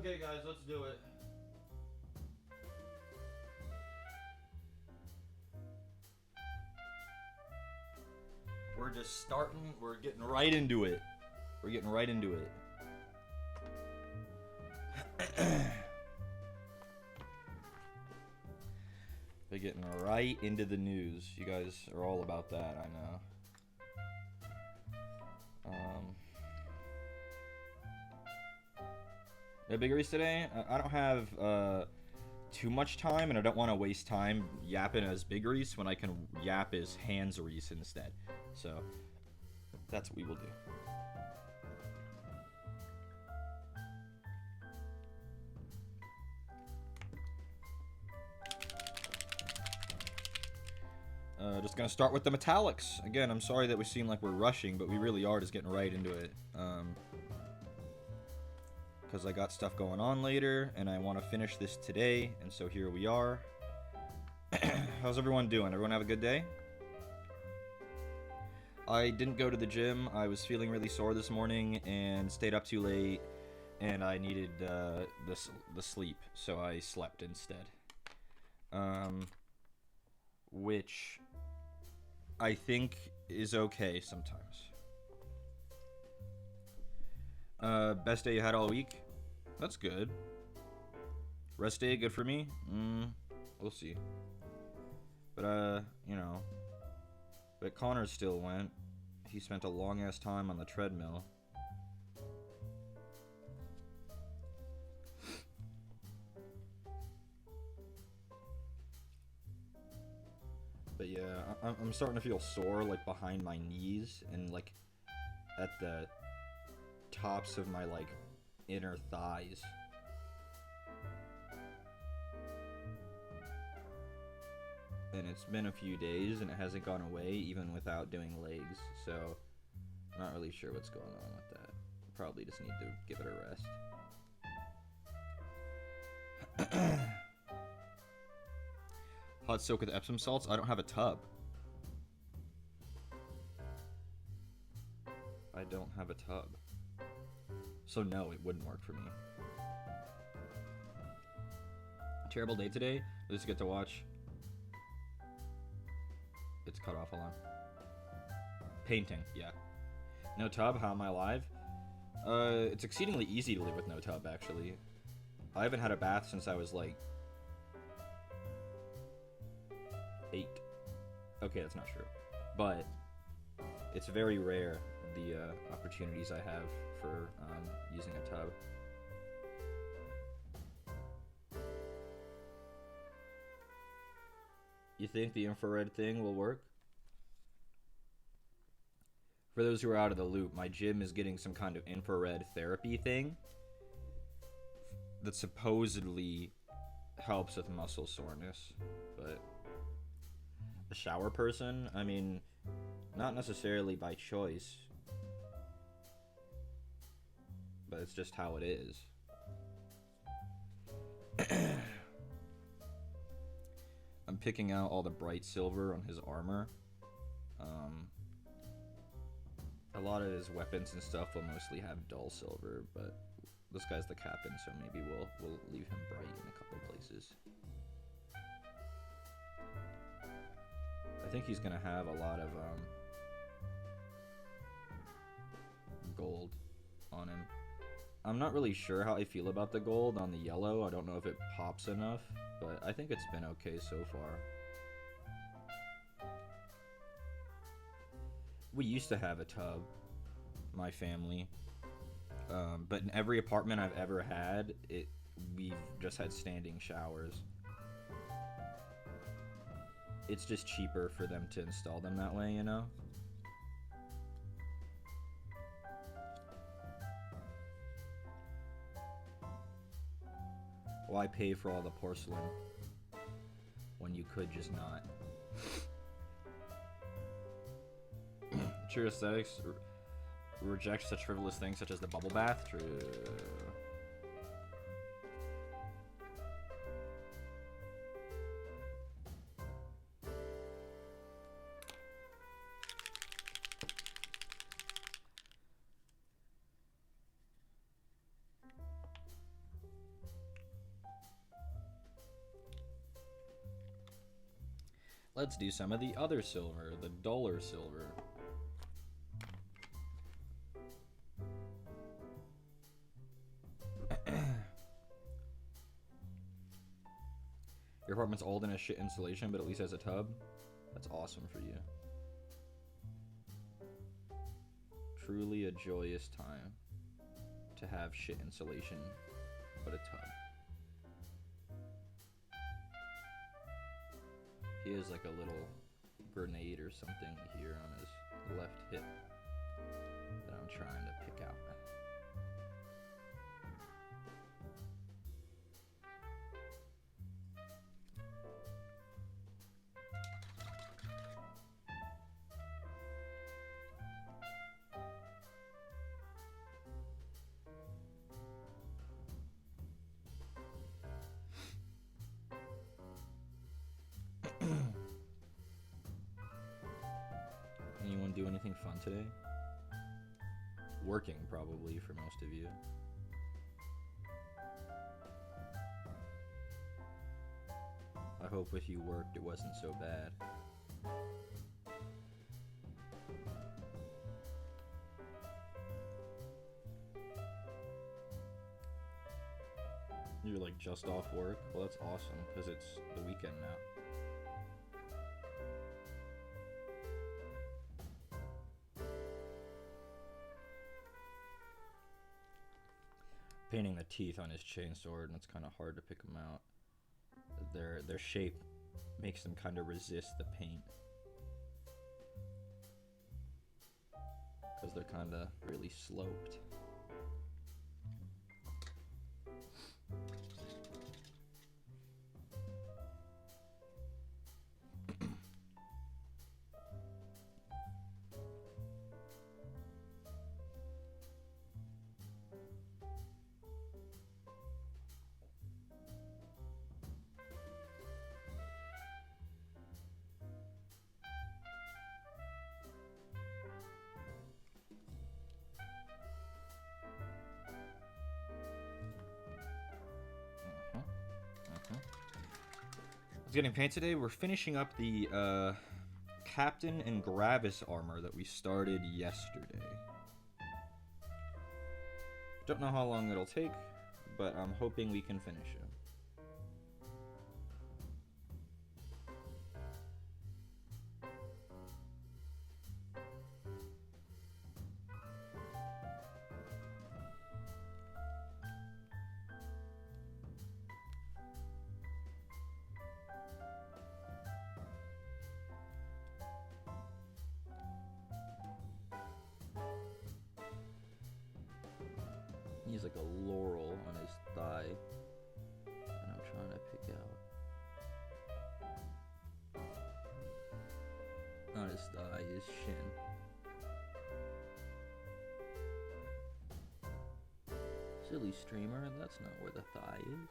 Okay, guys, let's do it. We're just starting. We're getting right into it. We're getting right into it. We're getting right into the news. You guys are all about that, I know. The biggeries today, I don't have too much time, and I don't want to waste time yapping as biggeries when I can yap as handseries instead. So that's what we will do. Just gonna start with the metallics. Again, I'm sorry that we seem like we're rushing, but we really are just getting right into it. Because I got stuff going on later, and I want to finish this today, and so here we are. How's everyone doing? Everyone have a good day? I didn't go to the gym. I was feeling really sore this morning and stayed up too late, and I needed the sleep, so I slept instead. Which I think is okay sometimes. Best day you had all week? That's good. Rest day, good for me? We'll see. But, you know. But Connor still went. He spent a long-ass time on the treadmill. But yeah, I'm starting to feel sore, like, behind my knees and, like, at the tops of my, like, inner thighs. And it's been a few days and it hasn't gone away even without doing legs, so I'm not really sure what's going on with that. Probably just need to give it a rest. Hot soak with Epsom salts? I don't have a tub. I don't have a tub. So no, it wouldn't work for me. Terrible day today. Let's get to watch. It's cut off, hold on. Painting, yeah. No tub, how am I alive? It's exceedingly easy to live with no tub, actually. I haven't had a bath since I was, like, 8. Okay, that's not true. But it's very rare, the opportunities I have for using a tub. You think the infrared thing will work? For those who are out of the loop, my gym is getting some kind of infrared therapy thing that supposedly helps with muscle soreness, but a shower person? I mean, not necessarily by choice, but it's just how it is. I'm picking out all the bright silver on his armor. A lot of his weapons and stuff will mostly have dull silver, but this guy's the captain, so maybe we'll leave him bright in a couple places. I think he's gonna have a lot of gold on him. I'm not really sure how I feel about the gold on the yellow. I don't know if it pops enough, but I think it's been okay so far. We used to have a tub, my family, but in every apartment I've ever had, we've just had standing showers. It's just cheaper for them to install them that way, you know? Why pay for all the porcelain when you could just not? True aesthetics reject such frivolous things such as the bubble bath. True. Let's do some of the other silver, the duller silver. Your apartment's old and has shit insulation, but at least has a tub. That's awesome for you. Truly a joyous time to have shit insulation, but a tub. He has like a little grenade or something here on his left hip that I'm trying to pick out. Anyone do anything fun today? Working, probably, for most of you. I hope if you worked, it wasn't so bad. You're like just off work? Well, that's awesome, because it's the weekend now. Painting the teeth on his chainsword, and it's kind of hard to pick them out. Their shape makes them kind of resist the paint, because they're kind of really sloped. Getting paint today. We're finishing up the Captain and Gravis armor that we started yesterday. Don't know how long it'll take, but I'm hoping we can finish it. He's like a laurel on his thigh, and I'm trying to pick out. Not his thigh, his shin. Silly streamer, that's not where the thigh is.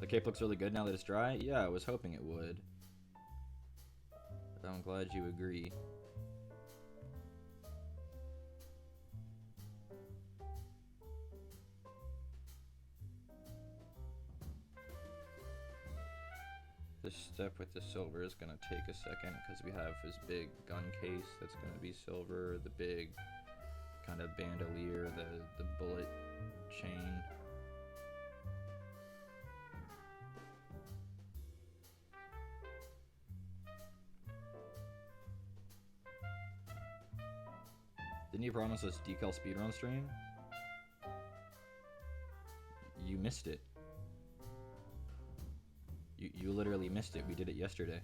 The cape looks really good now that it's dry. Yeah, I was hoping it would. But I'm glad you agree. This step with the silver is going to take a second because we have his big gun case that's going to be silver, the big kind of bandolier, the bullet chain. Didn't you promise us decal speedrun stream? You missed it. You literally missed it. We did it yesterday.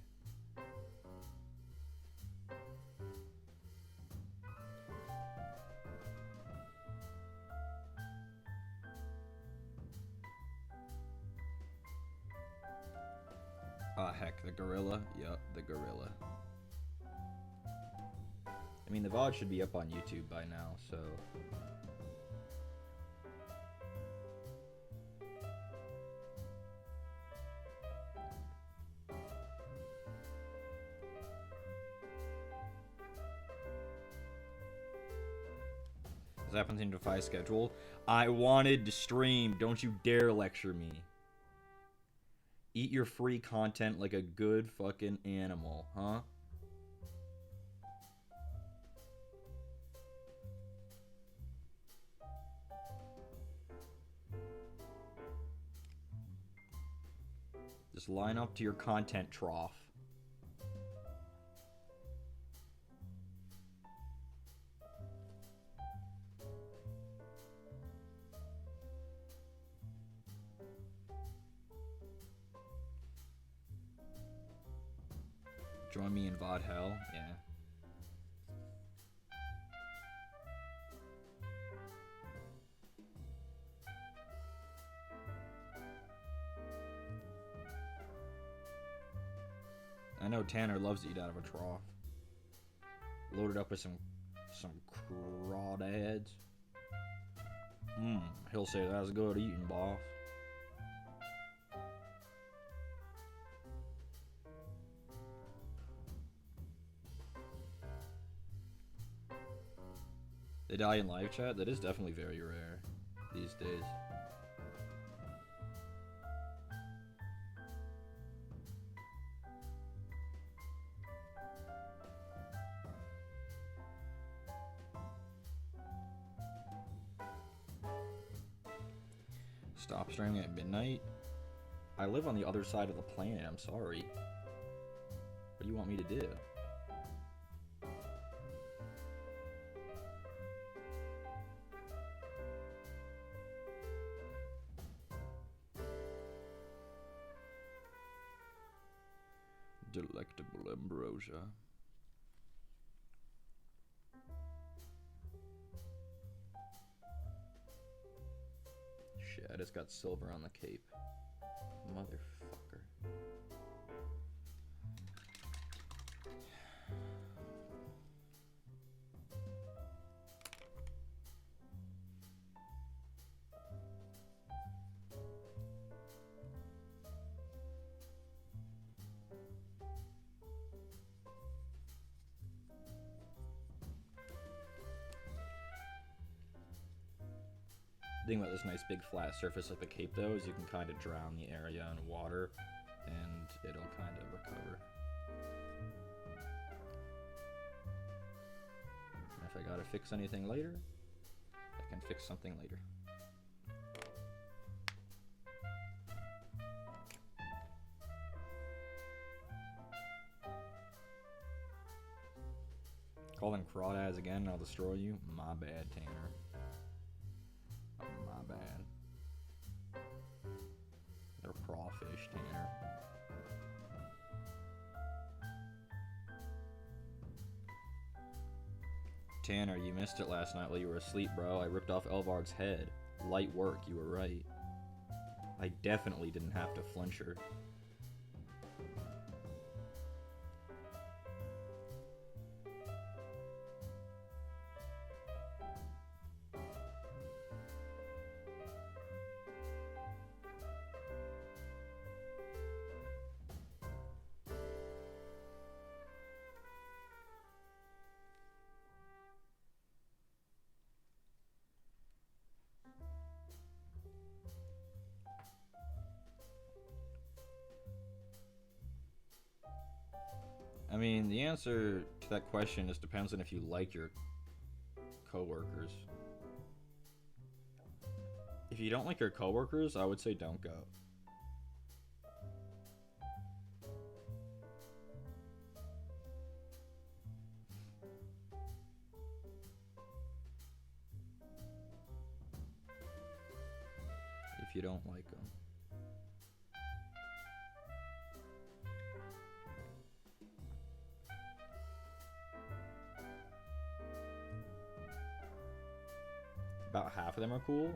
Ah, heck, the gorilla? Yup, the gorilla. I mean, the VOD should be up on YouTube by now, so... Does that happen to defy schedule? I wanted to stream. Don't you dare lecture me. Eat your free content like a good fucking animal, huh? Just line up to your content trough. Join me in VOD hell? Yeah. I know Tanner loves to eat out of a trough. Loaded up with some crawdads. He'll say that's good eating, boss. They die in live chat? That is definitely very rare these days. Stop streaming at midnight? I live on the other side of the planet, I'm sorry. What do you want me to do? Delectable ambrosia. Shit, I just got silver on the cape. Motherfucker. The thing about this nice big flat surface like the cape though is you can kind of drown the area in water and it'll kind of recover. And if I gotta fix anything later, I can fix something later. Call them crawdads again and I'll destroy you? My bad, Tanner. My bad. They're crawfish, Tanner. Tanner, you missed it last night while you were asleep, bro. I ripped off Elvard's head. Light work, you were right. I definitely didn't have to flinch her. I mean, the answer to that question just depends on if you like your coworkers. If you don't like your coworkers, I would say don't go. If you don't like them. About half of them are cool.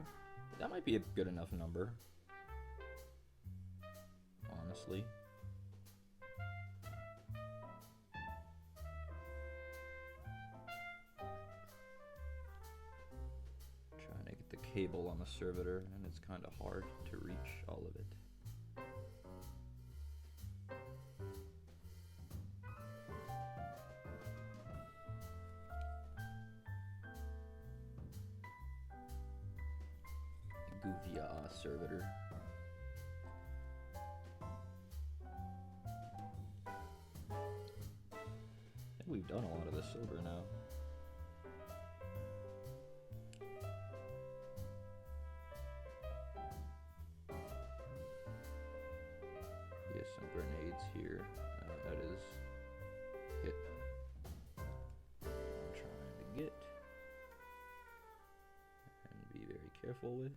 That might be a good enough number. Honestly. Trying to get the cable on the servitor, and it's kind of hard to reach all of it. Guvia servitor. I think we've done a lot of the silver now. Yes, some grenades here. That is hip. I'm trying to get and be very careful with.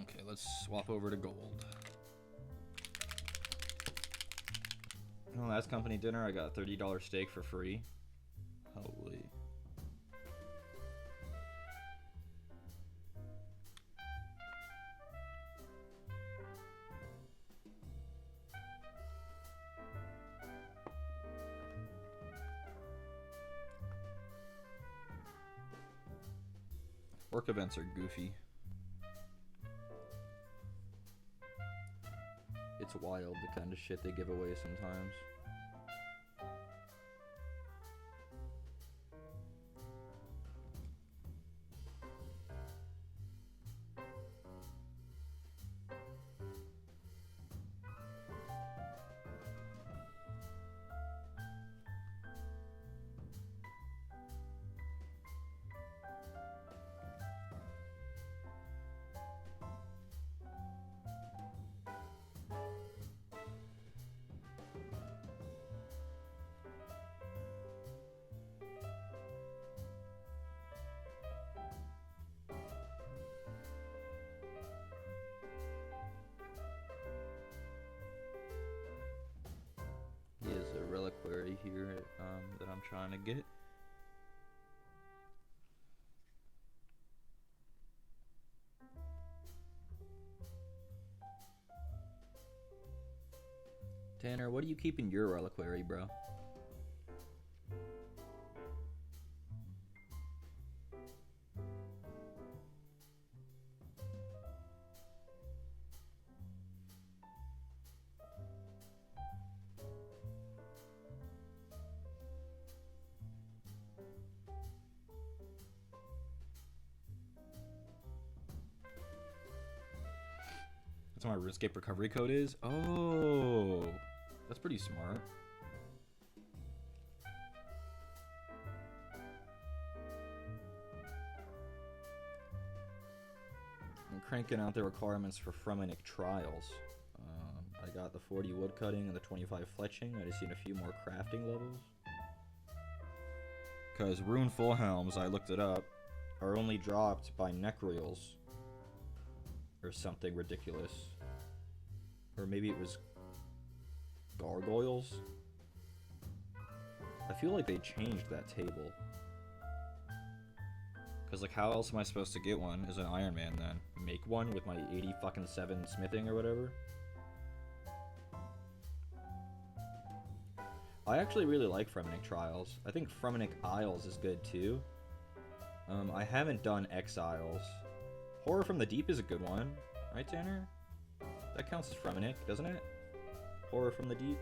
Okay, let's swap over to gold. Oh, last company dinner, I got a $30 steak for free. Holy. Work events are goofy. It's wild the kind of shit they give away sometimes. Is a reliquary here that I'm trying to get. Tanner, what do you keep in your reliquary, bro? That's what my RuneScape recovery code is? Oh, that's pretty smart. I'm cranking out the requirements for Fremennik Trials. I got the 40 woodcutting and the 25 fletching. I just need a few more crafting levels. Because Rune Full Helms, I looked it up, are only dropped by Necroils. Or something ridiculous. Or maybe it was Gargoyles? I feel like they changed that table. Because, like, how else am I supposed to get one as an Iron Man then? Make one with my 80-fucking-7 smithing or whatever? I actually really like Fremennik Trials. I think Fremennik Isles is good too. I haven't done Exiles. Horror from the Deep is a good one, right, Tanner? That counts as Fremennik, doesn't it? Horror from the Deep.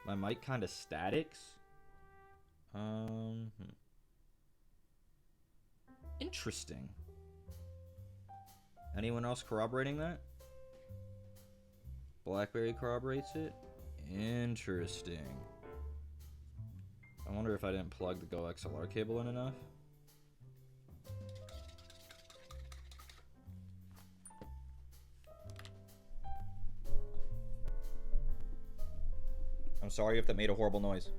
My mic kind of statics. Interesting. Anyone else corroborating that? Blackberry corroborates it. Interesting. I wonder if I didn't plug the Go XLR cable in enough. I'm sorry if that made a horrible noise.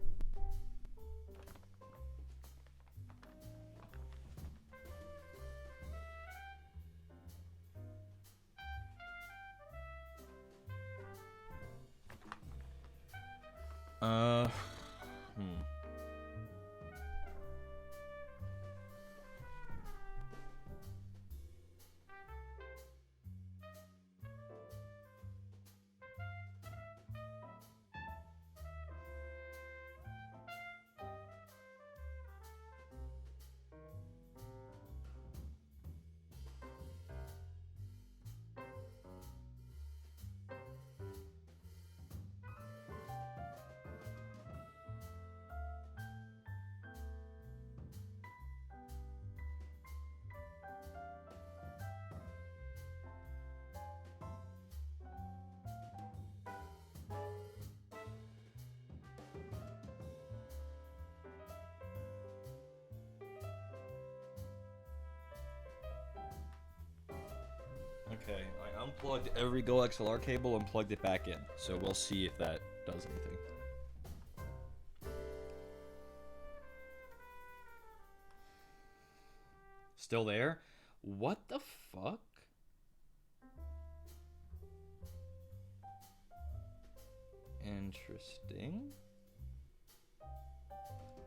Okay, I unplugged every Go XLR cable and plugged it back in, so we'll see if that does anything. Still there? What the fuck? Interesting.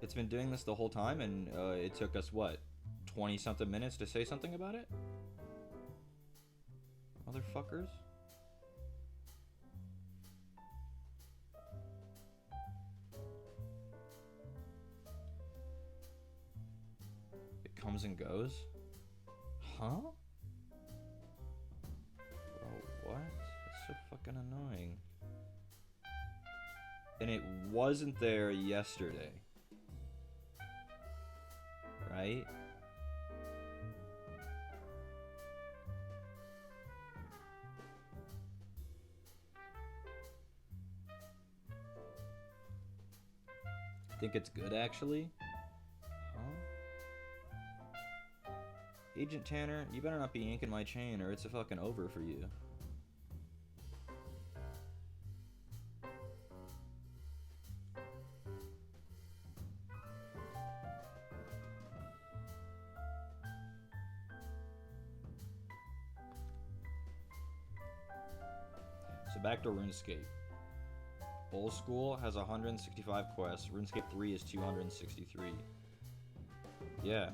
It's been doing this the whole time, and it took us, what, 20-something minutes to say something about it? Motherfuckers. It comes and goes? Huh? Bro, what? That's so fucking annoying. And it wasn't there yesterday. Right? Think it's good, actually? Huh? Agent Tanner, you better not be yanking my chain or it's a fucking over for you. So back to RuneScape. Old School has 165 quests. RuneScape 3 is 263. Yeah.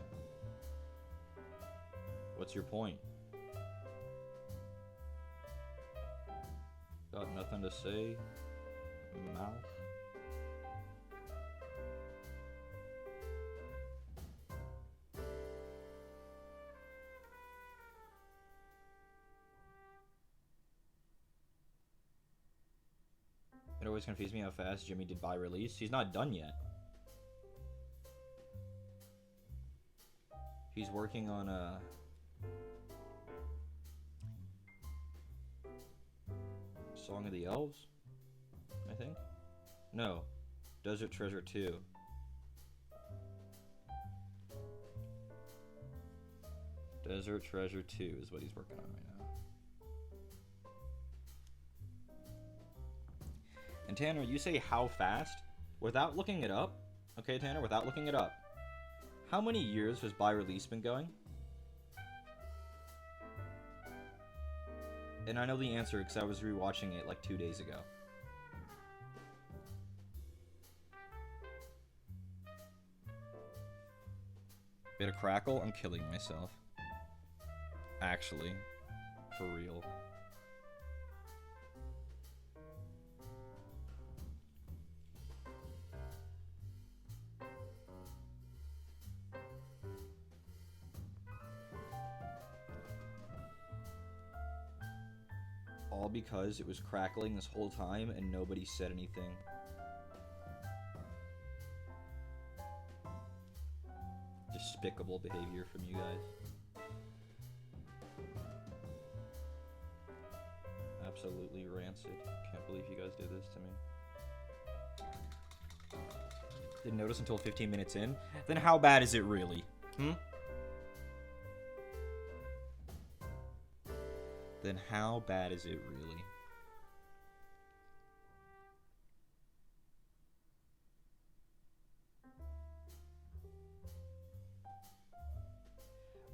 What's your point? Got nothing to say? Mouth? It always confused me how fast Jimmy did by release. He's not done yet. He's working on a... Song of the Elves, I think? No. Desert Treasure 2. Desert Treasure 2 is what he's working on right now. And Tanner, you say how fast? Without looking it up? Okay, Tanner, without looking it up. How many years has by release been going? And I know the answer because I was rewatching it like 2 days ago. Bit of crackle, I'm killing myself. Actually. For real. All because it was crackling this whole time and nobody said anything. Despicable behavior from you guys. Absolutely rancid. Can't believe you guys did this to me. Didn't notice until 15 minutes in? Then how bad is it really? Then how bad is it really?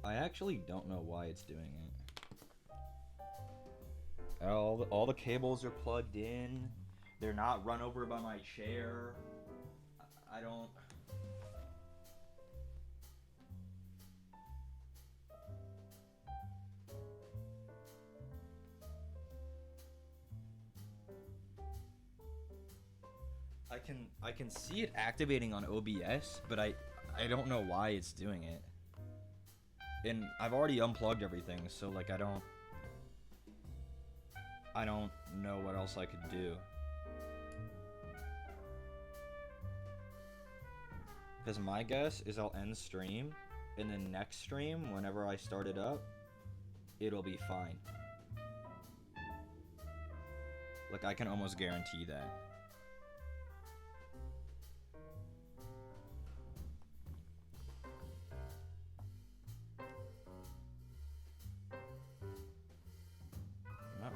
I actually don't know why it's doing it. All the cables are plugged in. They're not run over by my chair. I don't... I can see it activating on OBS, but I don't know why it's doing it. And I've already unplugged everything, so like I don't know what else I could do. Because my guess is I'll end stream, and then next stream, whenever I start it up, it'll be fine. Like I can almost guarantee that.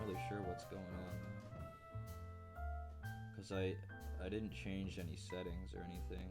really sure what's going on though. Cause I didn't change any settings or anything.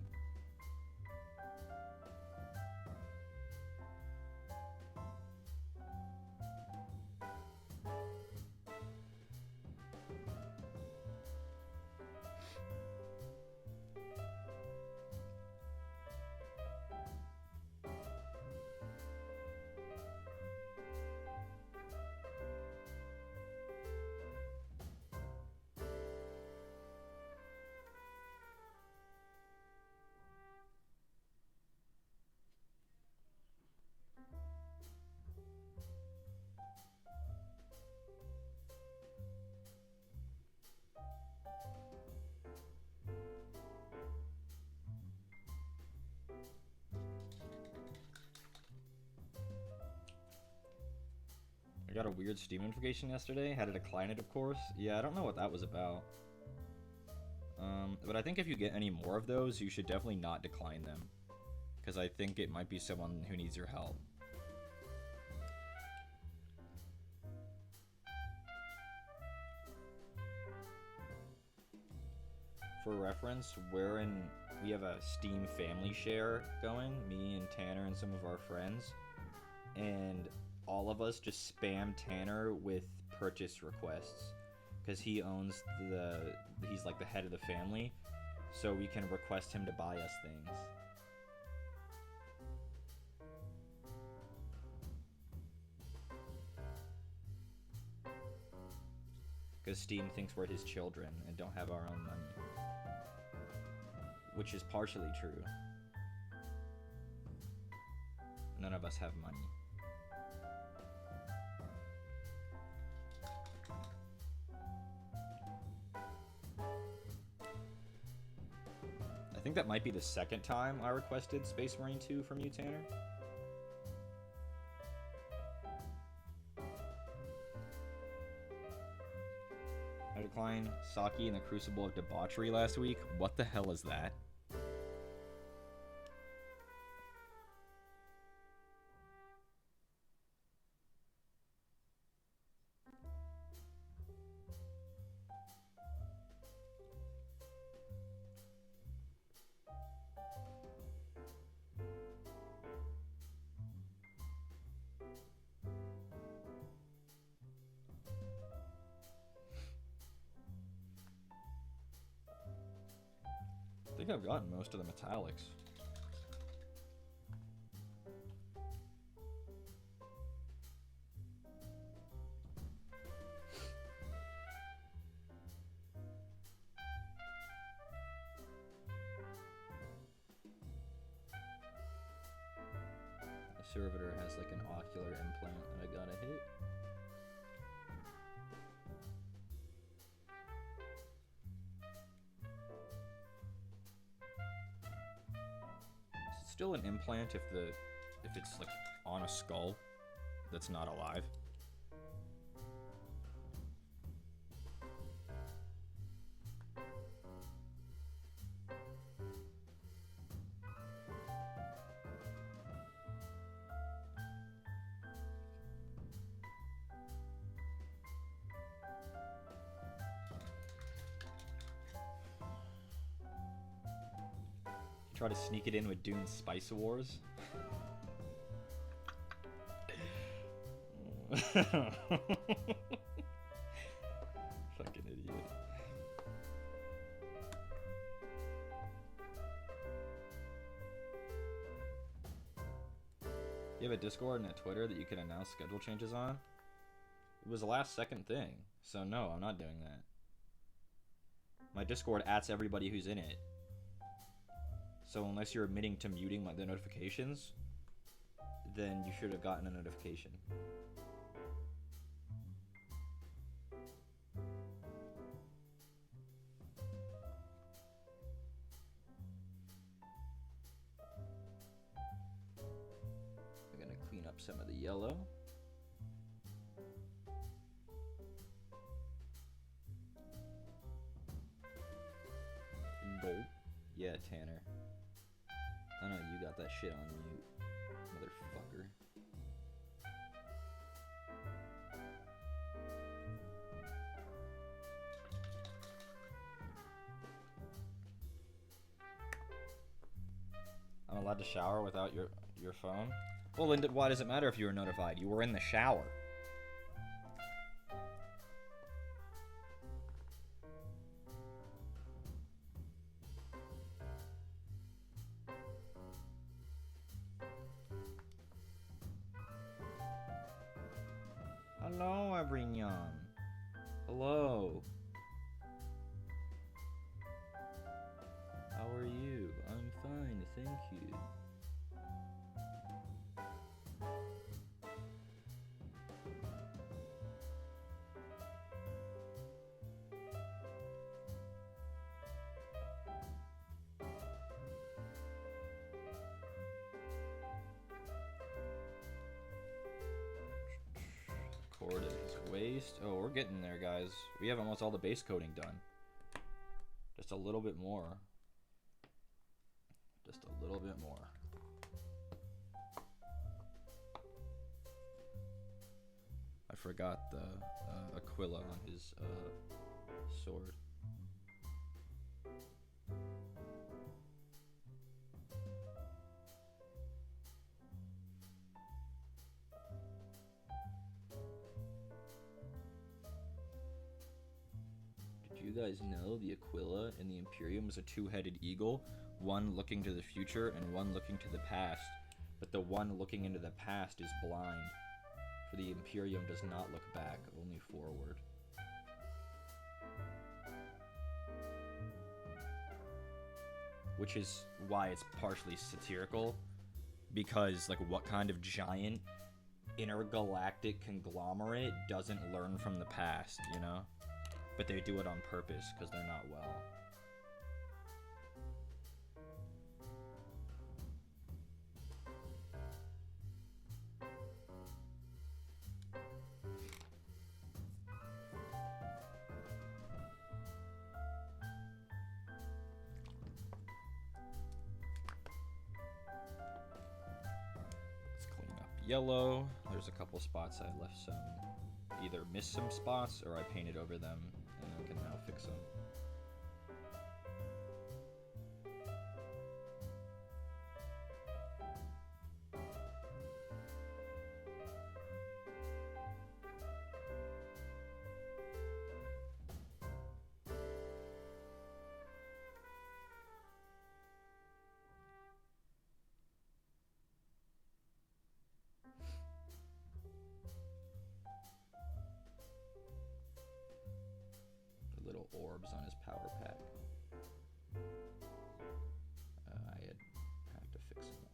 I got a weird Steam notification yesterday. Had to decline it, of course. Yeah, I don't know what that was about. But I think if you get any more of those, you should definitely not decline them. Because I think it might be someone who needs your help. For reference, we have a Steam family share going, me and Tanner and some of our friends. And all of us just spam Tanner with purchase requests because he owns he's like the head of the family, so we can request him to buy us things. Because Steam thinks we're his children and don't have our own money, which is partially true. None of us have money. I think that might be the second time I requested Space Marine 2 from you, Tanner. I declined Saki in the Crucible of Debauchery last week. What the hell is that? I think I've gotten most of the metallics. The servitor has like an ocular implant that I gotta hit. Still an implant if it's like on a skull that's not alive. Try to sneak it in with Dune's Spice Wars. Fucking idiot. You have a Discord and a Twitter that you can announce schedule changes on? It was a last second thing, so no, I'm not doing that. My Discord adds everybody who's in it. So unless you're admitting to muting the notifications, then you should have gotten a notification. I'm gonna clean up some of the yellow. Gold. Yeah, Tanner. I know you got that shit on mute, motherfucker. allowed to shower without your phone? Well, then why does it matter if you were notified? You were in the shower. Hello, everyone. Hello. How are you? I'm fine, thank you. Cord at his waist. Oh, we're getting there, guys. We have almost all the base coating done. Just a little bit more. Just a little bit more. I forgot the Aquila on his sword. Did you guys know the Aquila in the Imperium is a two-headed eagle? One looking to the future and one looking to the past. But the one looking into the past is blind. For the Imperium does not look back, only forward. Which is why it's partially satirical. Because, like, what kind of giant intergalactic conglomerate doesn't learn from the past, you know? But they do it on purpose, because they're not well. Yellow. There's a couple spots I left some, either missed some spots or I painted over them, and I can now fix them. Orbs on his power pack. I'd have to fix him up.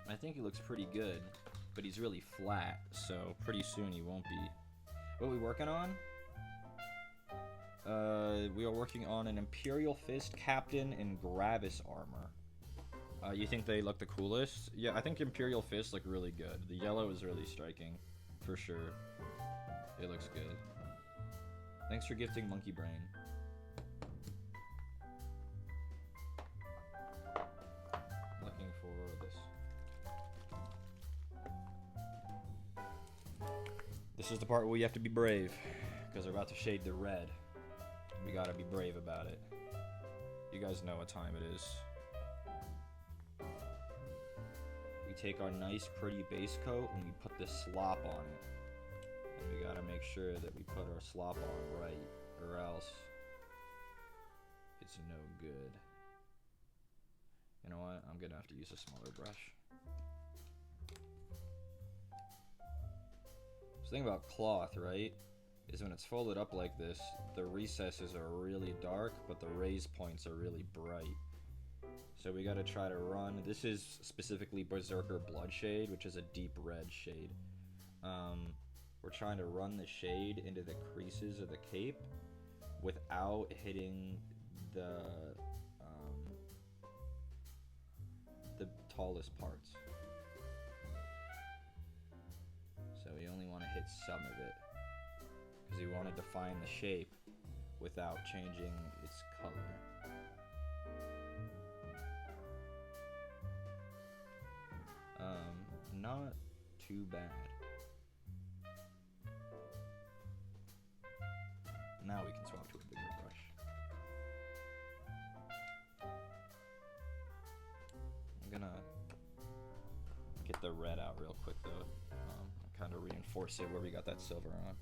I think he looks pretty good, but he's really flat, so pretty soon he won't be. What are we working on? We are working on an Imperial Fist, Captain, and Gravis armor. You think they look the coolest? Yeah, I think Imperial Fist look really good. The yellow is really striking, for sure. It looks good. Thanks for gifting Monkey Brain. Looking for this. This is the part where you have to be brave, because they're about to shade the red. We gotta be brave about it. You guys know what time it is. We take our nice, pretty base coat and we put this slop on it. And we gotta make sure that we put our slop on right, or else it's no good. You know what? I'm gonna have to use a smaller brush. The thing about cloth, right, is when it's folded up like this, the recesses are really dark, but the raised points are really bright. So we gotta try to run. This is specifically Berserker Bloodshade, which is a deep red shade. We're trying to run the shade into the creases of the cape, without hitting the tallest parts. So we only want to hit some of it because we want to define the shape without changing its color. Not too bad. Now we can swap to a bigger brush. I'm gonna get the red out real quick though. Kind of reinforce it where we got that silver on.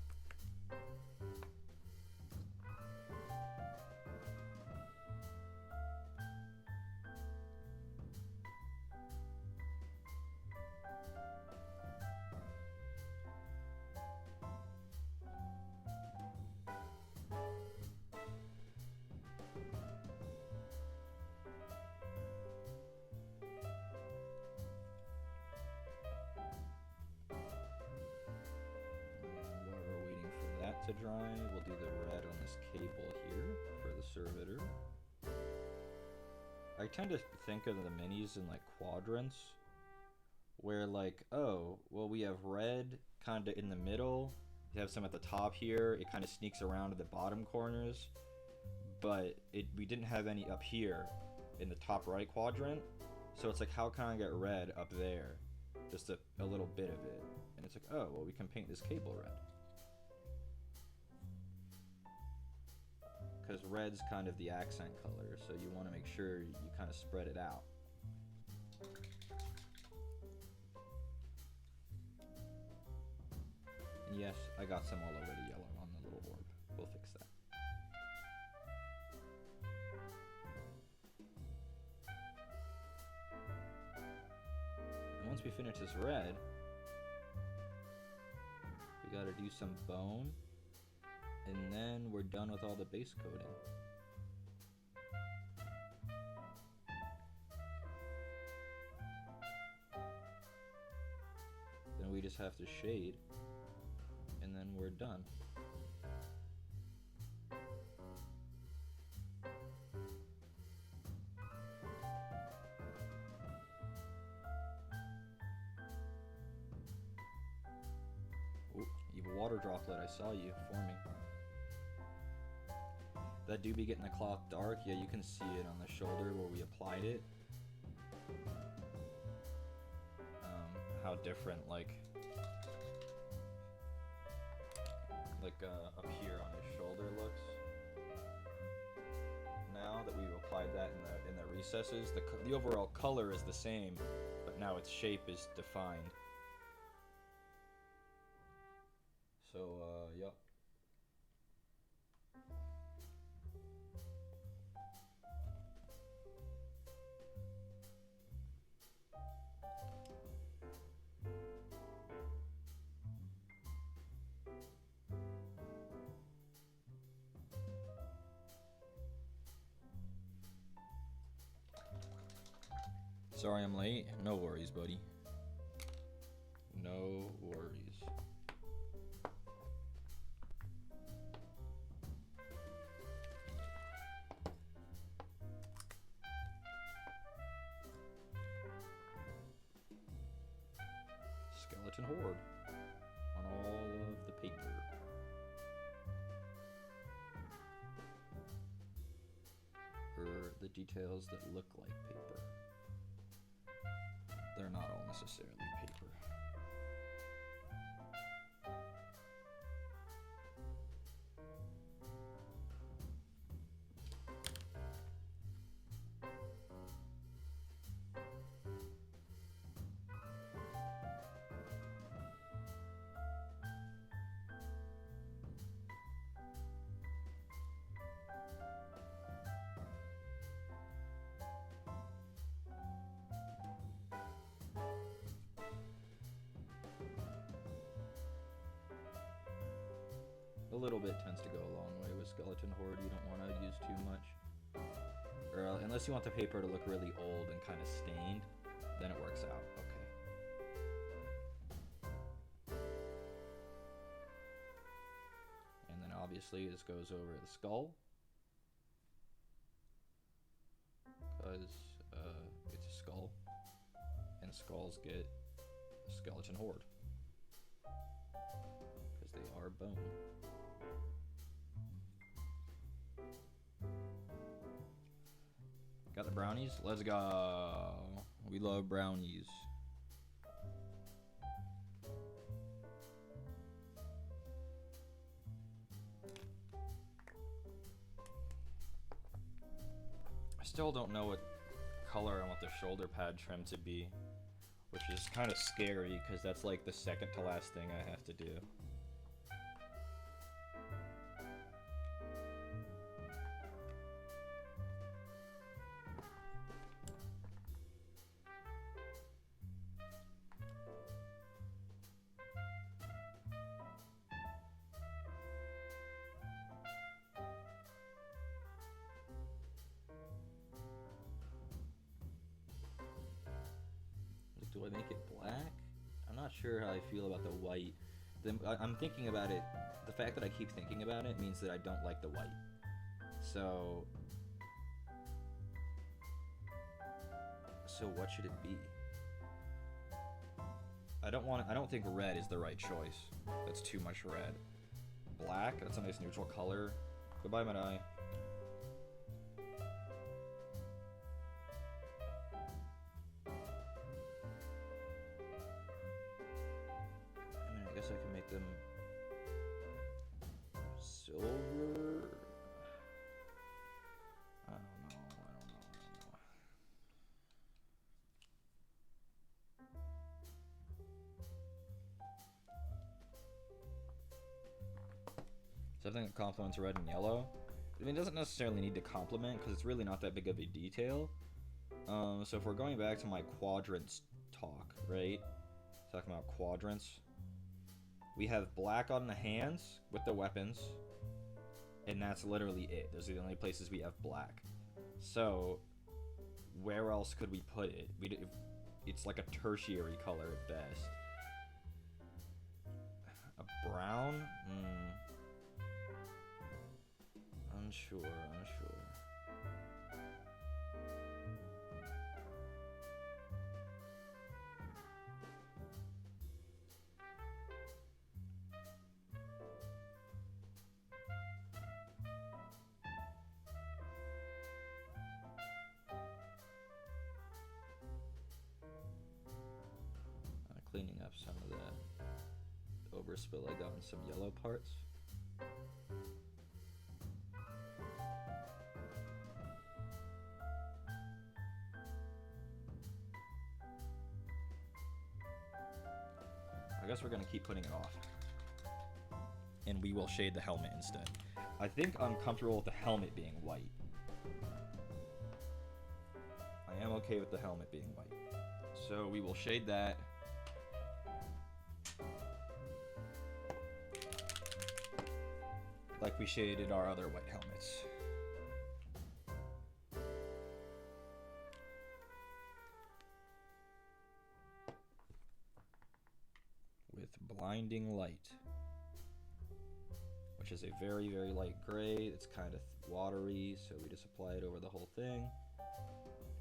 To dry, we'll do the red on this cable here for the servitor. I tend to think of the minis in like quadrants, where like, oh, well, we have red kind of in the middle, you have some at the top here, it kind of sneaks around to the bottom corners, but we didn't have any up here in the top right quadrant, so it's like, how can I get red up there? Just a little bit of it. And it's like, oh, well, we can paint this cable red. Because red's kind of the accent color, so you want to make sure you kind of spread it out. And yes, I got some all over the yellow on the little orb. We'll fix that. And once we finish this red, we gotta do some bone. And then we're done with all the base coating. Then we just have to shade, and then we're done. Ooh, you have a water droplet, I saw you forming. That do be getting the cloth dark. Yeah, you can see it on the shoulder where we applied it. How different, like up here on his shoulder looks. Now that we've applied that in the recesses, the overall color is the same, but now its shape is defined. So, yep. Sorry I'm late. No worries, buddy. No worries. Skeleton horde on all of the paper. Or the details that look like paper. They're not all necessarily paper. A little bit tends to go a long way with Skeleton Horde. You don't want to use too much. Or unless you want the paper to look really old and kind of stained, then it works out. Okay. And then obviously this goes over the skull, because it's a skull, and skulls get a skeleton horde, because they are bone. Got the brownies? Let's go. We love brownies. I still don't know what color I want the shoulder pad trim to be, which is kind of scary because that's like the second to last thing I have to do. Do I make it black? I'm not sure how I feel about the white. I'm thinking about it. The fact that I keep thinking about it means that I don't like the white. So what should it be? I don't think red is the right choice. That's too much red. Black, that's a nice neutral color. Goodbye, Madai. I guess I can make them silver. I don't know. Something that complements red and yellow. I mean, it doesn't necessarily need to complement because it's really not that big of a detail. So if we're going back to my quadrants talk, right? Talking about quadrants. We have black on the hands with the weapons, and that's literally it. Those are the only places we have black. So, where else could we put it? It's like a tertiary color at best. A brown? Unsure. Cleaning up some of that overspill I got in some yellow parts. I guess we're gonna keep putting it off. And we will shade the helmet instead. I think I'm comfortable with the helmet being white. I am okay with the helmet being white. So we will shade that. Like we shaded our other white helmets. With blinding light, which is a very, very light gray. It's kind of watery, so we just apply it over the whole thing.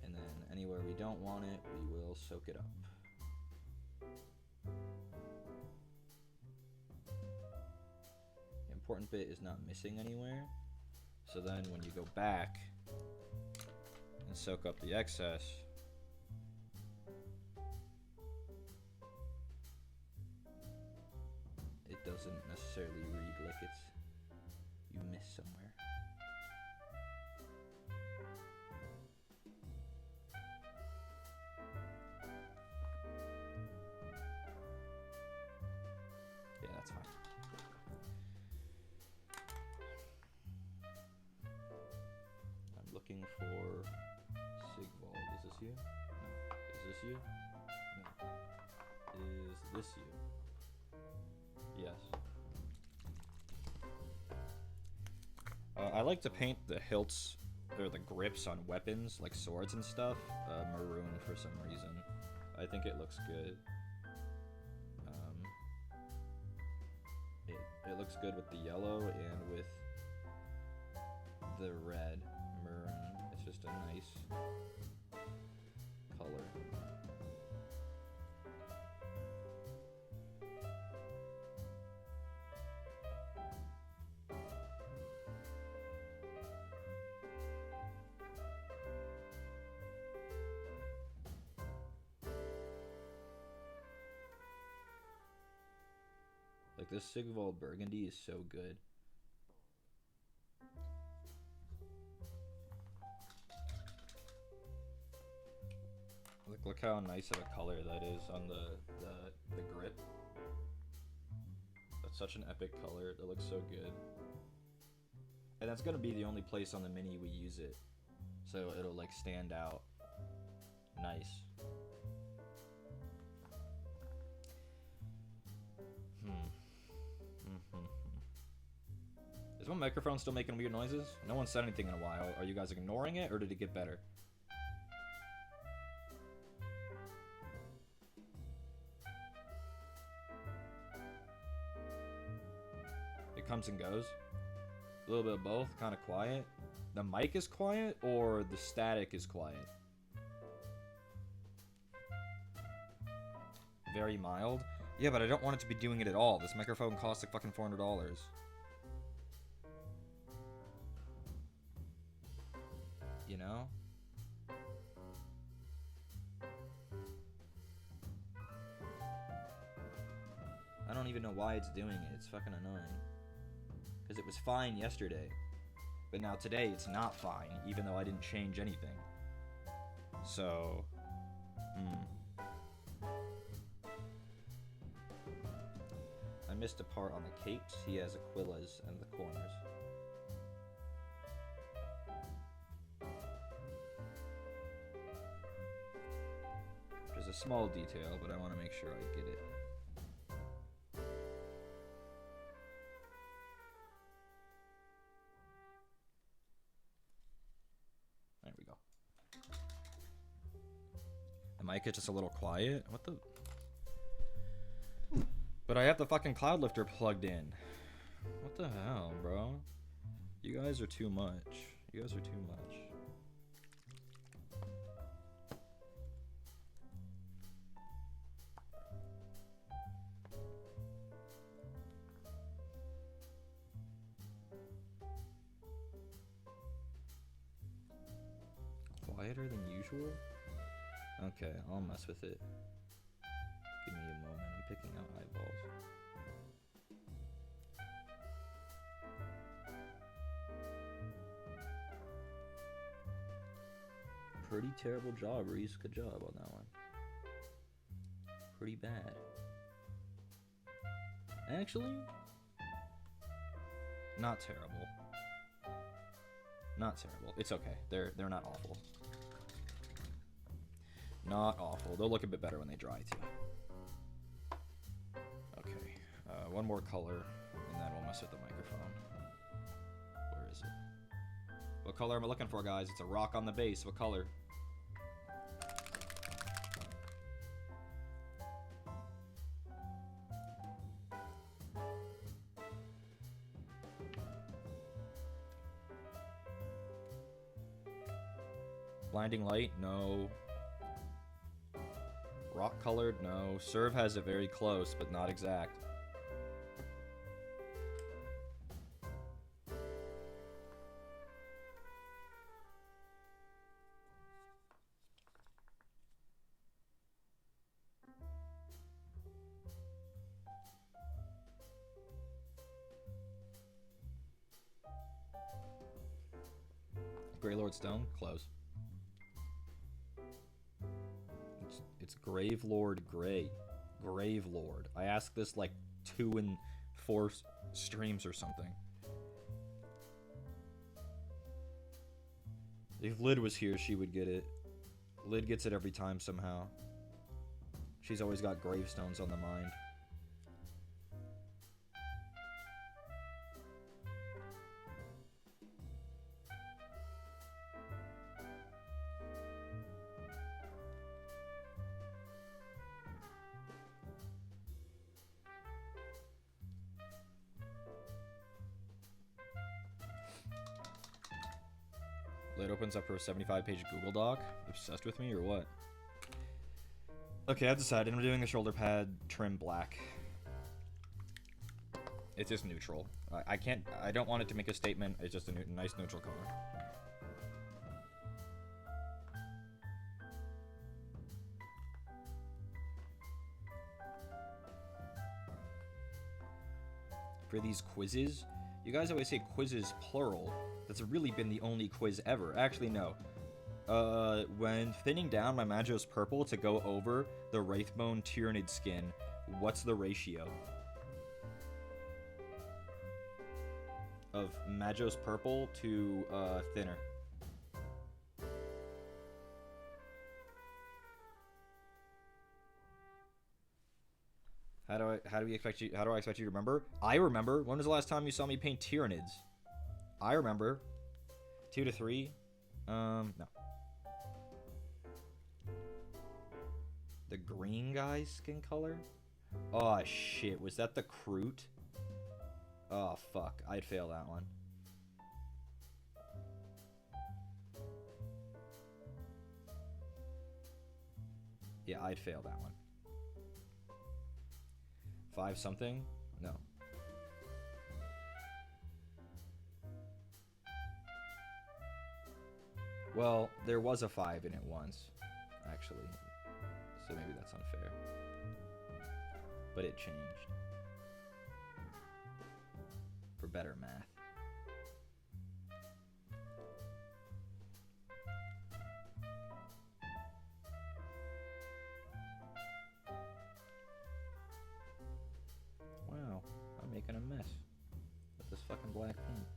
And then anywhere we don't want it, we will soak it up. Important bit is not missing anywhere, so then when you go back and soak up the excess, it doesn't necessarily read like it's you missed somewhere. Yeah, that's fine. Looking for Sigvald. Is this you? No. Is this you? No. Is this you? Yes. I like to paint the hilts or the grips on weapons, like swords and stuff, maroon for some reason. I think it looks good. It looks good with the yellow and with the red maroon. It's just a nice color. Like, this Sigvald Burgundy is so good. Look how nice of a color that is on the grip. That's such an epic color. That looks so good. And that's gonna be the only place on the Mini we use it. So it'll like stand out. Nice. Is my microphone still making weird noises? No one said anything in a while. Are you guys ignoring it, or did it get better? It comes and goes. A little bit of both, kind of quiet. The mic is quiet, or the static is quiet? Very mild? Yeah, but I don't want it to be doing it at all. This microphone costs like fucking $400. You know? I don't even know why it's doing it. It's fucking annoying. Because it was fine yesterday. But now today it's not fine, even though I didn't change anything. So... I missed a part on the capes. He has Aquila's and the corners. Which is a small detail, but I want to make sure I get it. There we go. The mic is just a little quiet. What the... But I have the fucking cloud lifter plugged in. What the hell, bro? You guys are too much. You guys are too much. Quieter than usual? Okay, I'll mess with it. Give me a moment. I'm picking out eyeballs. Pretty terrible job, Reese. Good job on that one. Pretty bad. Actually, not terrible. Not terrible. It's okay. They're not awful. Not awful. They'll look a bit better when they dry too. Okay, one more color, and then we'll mess with the microphone. Where is it? What color am I looking for, guys? It's a rock on the base. What color? Blinding light? No. Rock colored? No. Serve has it very close, but not exact. Greylord Stone? Close. It's Gravelord Gray. Gravelord. I asked this like 2 and 4 streams or something. If Lid was here, she would get it. Lid gets it every time somehow. She's always got gravestones on the mind. It opens up her 75-page Google Doc. Obsessed with me or what? Okay, I've decided I'm doing the shoulder pad trim black. It's just neutral. I don't want it to make a statement. It's just a nice neutral color. For these quizzes, you guys always say quizzes plural. That's really been the only quiz ever. Actually, no. When thinning down my Magos Purple to go over the Wraithbone Tyrannid skin, what's the ratio of Magos Purple to thinner? How do I expect you to remember? I remember. When was the last time you saw me paint Tyrannids? I remember. 2 to 3. No. The green guy's skin color? Oh shit, was that the Kroot? Oh fuck, I'd fail that one. Yeah, I'd fail that one. 5 something? No. Well, there was a 5 in it once, actually. So maybe that's unfair. But it changed. For better math. Wow, I'm making a mess with this fucking black paint.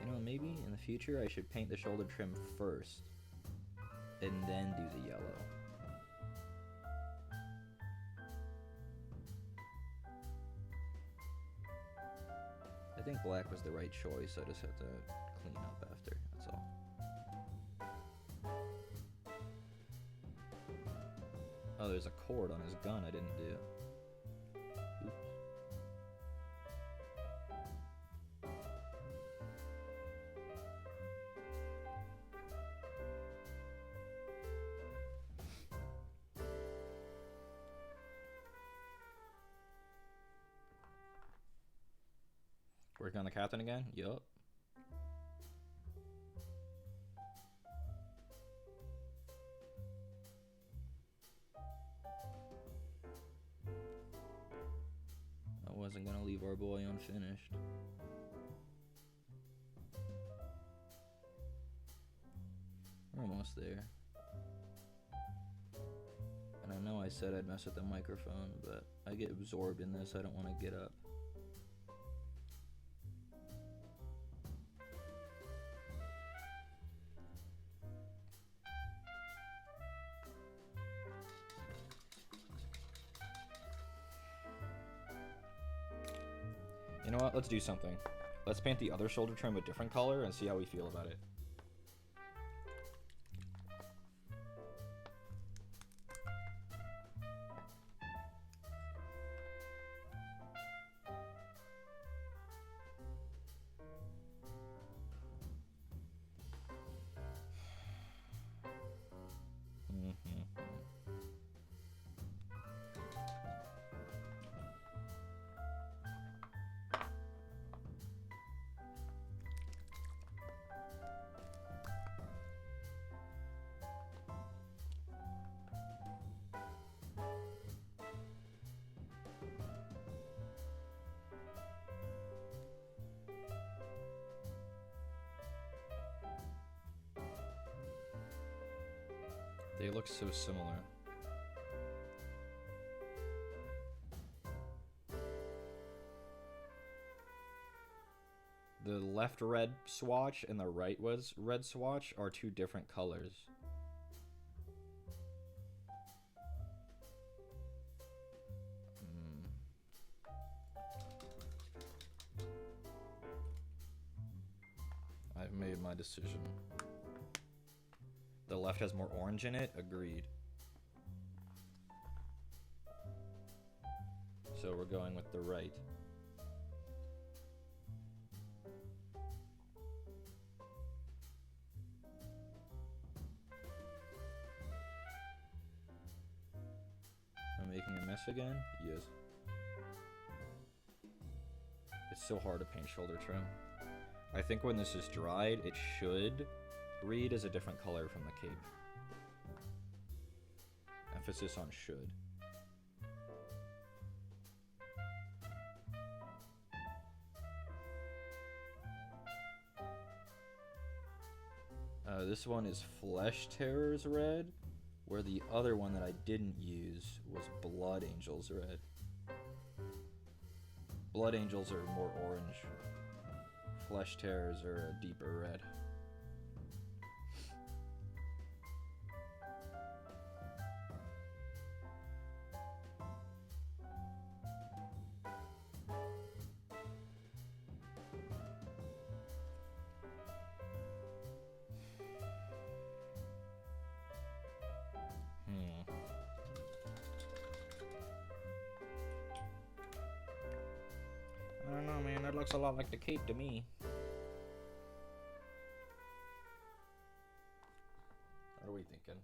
You know, maybe in the future I should paint the shoulder trim first and then do the yellow. I think black was the right choice. I just have to clean up after, that's all. Oh, there's a cord on his gun I didn't do. Oops. Working on the captain again? Yup. I wasn't gonna leave our boy unfinished. We're almost there. And I know I said I'd mess with the microphone, but I get absorbed in this, I don't want to get up. You know what? Let's do something. Let's paint the other shoulder trim a different color and see how we feel about it. They look so similar. The left red swatch and the right was red swatch are two different colors. I've made my decision. The left has more orange in it, agreed. So we're going with the right. I'm making a mess again? Yes. It's so hard to paint shoulder trim. I think when this is dried, it should read as a different color from the cape. Emphasis on should. This one is Flesh Terrors red, where the other one that I didn't use was Blood Angels red. Blood Angels are more orange. Flesh Terrors are a deeper red. I don't know, man. That looks a lot like the cape to me. What are we thinking?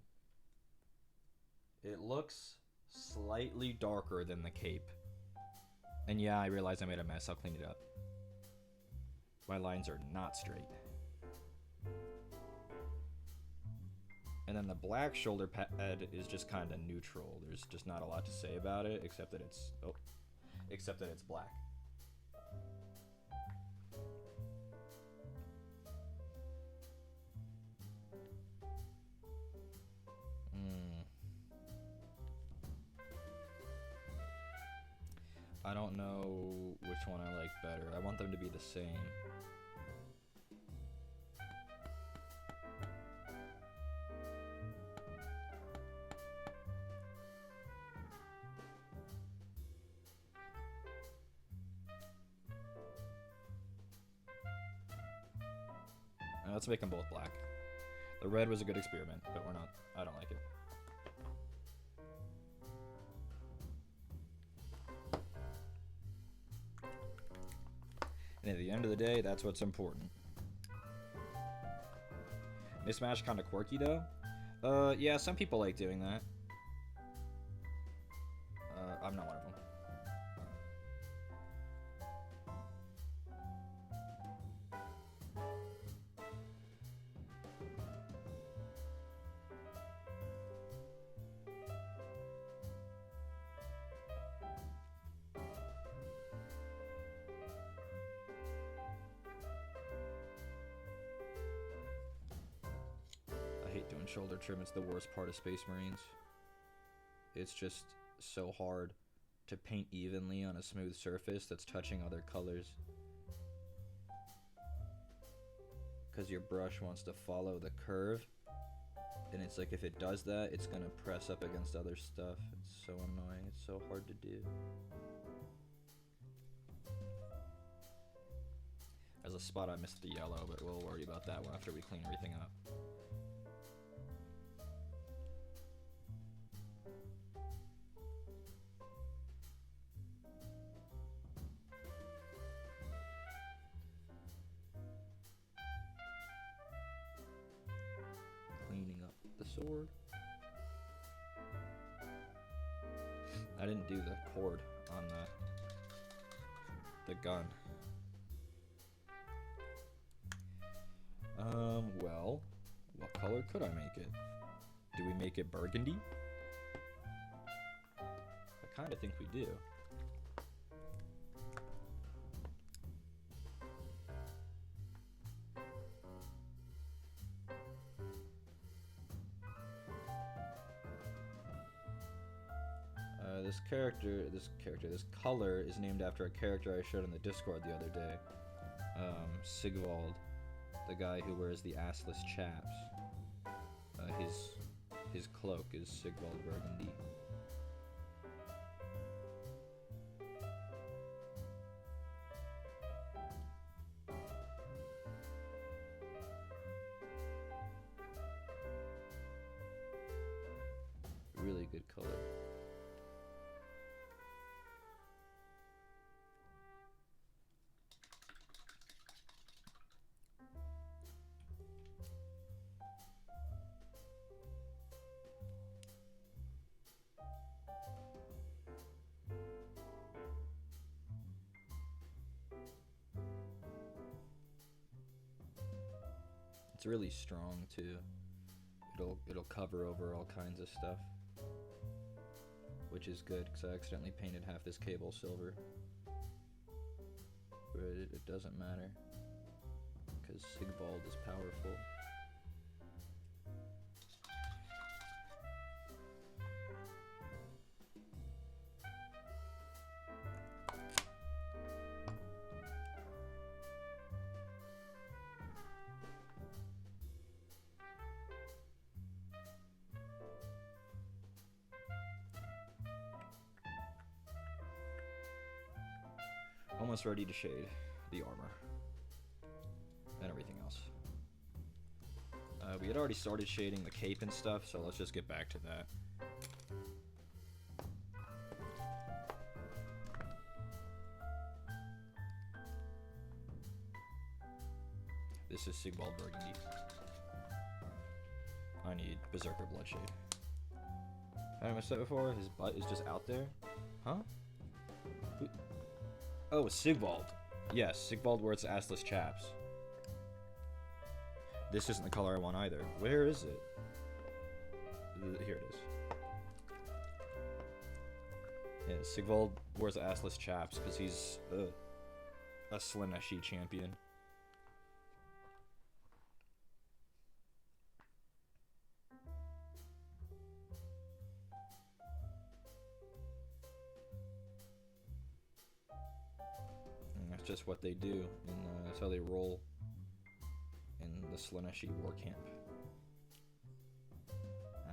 It looks slightly darker than the cape. And yeah, I realize I made a mess. I'll clean it up. My lines are not straight. And then the black shoulder pad is just kind of neutral. There's just not a lot to say about it, except that it's black. I don't know which one I like better. I want them to be the same. Let's make them both black. The red was a good experiment, but I don't like it. And at the end of the day, that's what's important. Mismatch kind of quirky though. Yeah, some people like doing that. I'm not one of them. Shoulder trim, it's the worst part of Space Marines. It's just so hard to paint evenly on a smooth surface that's touching other colors. Because your brush wants to follow the curve, and it's like if it does that, it's gonna press up against other stuff. It's so annoying, it's so hard to do. As a spot I missed the yellow, but we'll worry about that one after we clean everything up. Sword. I didn't do the cord on the gun. Well, what color could I make it? Do we make it burgundy? I kind of think we do. This color is named after a character I showed in the Discord the other day. Sigvald, the guy who wears the assless chaps. His cloak is Sigvald Burgundy. Really good color. It's really strong too. It'll cover over all kinds of stuff, which is good because I accidentally painted half this cable silver, but it doesn't matter because Sigvald is powerful. Almost ready to shade the armor and everything else. We had already started shading the cape and stuff, so let's just get back to that. This is Sigvald Burgundy. I need Berserker Bloodshade. Haven't I said before? His butt is just out there? Huh? Oh, Sigvald. Yes, Sigvald wears assless chaps. This isn't the color I want either. Where is it? Here it is. Yeah, Sigvald wears assless chaps because he's a Slaneshi champion. Just what they do, and that's how they roll in the Slaneshi war camp.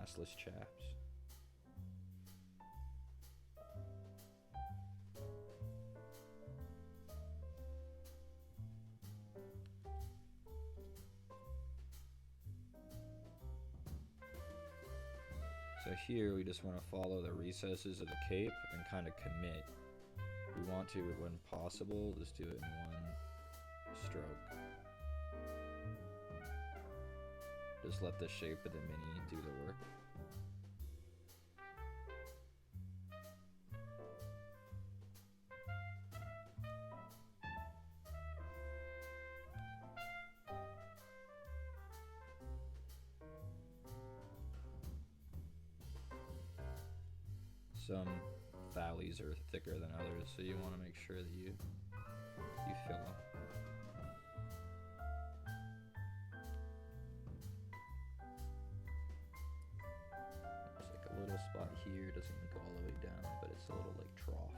Assless chaps. So here we just want to follow the recesses of the cape and kind of commit. We want to, when possible, just do it in one stroke. Just let the shape of the mini do the work. Some valleys are thicker than others, so you want to make sure that you fill them. There's like a little spot here, doesn't even go all the way down, but it's a little like trough.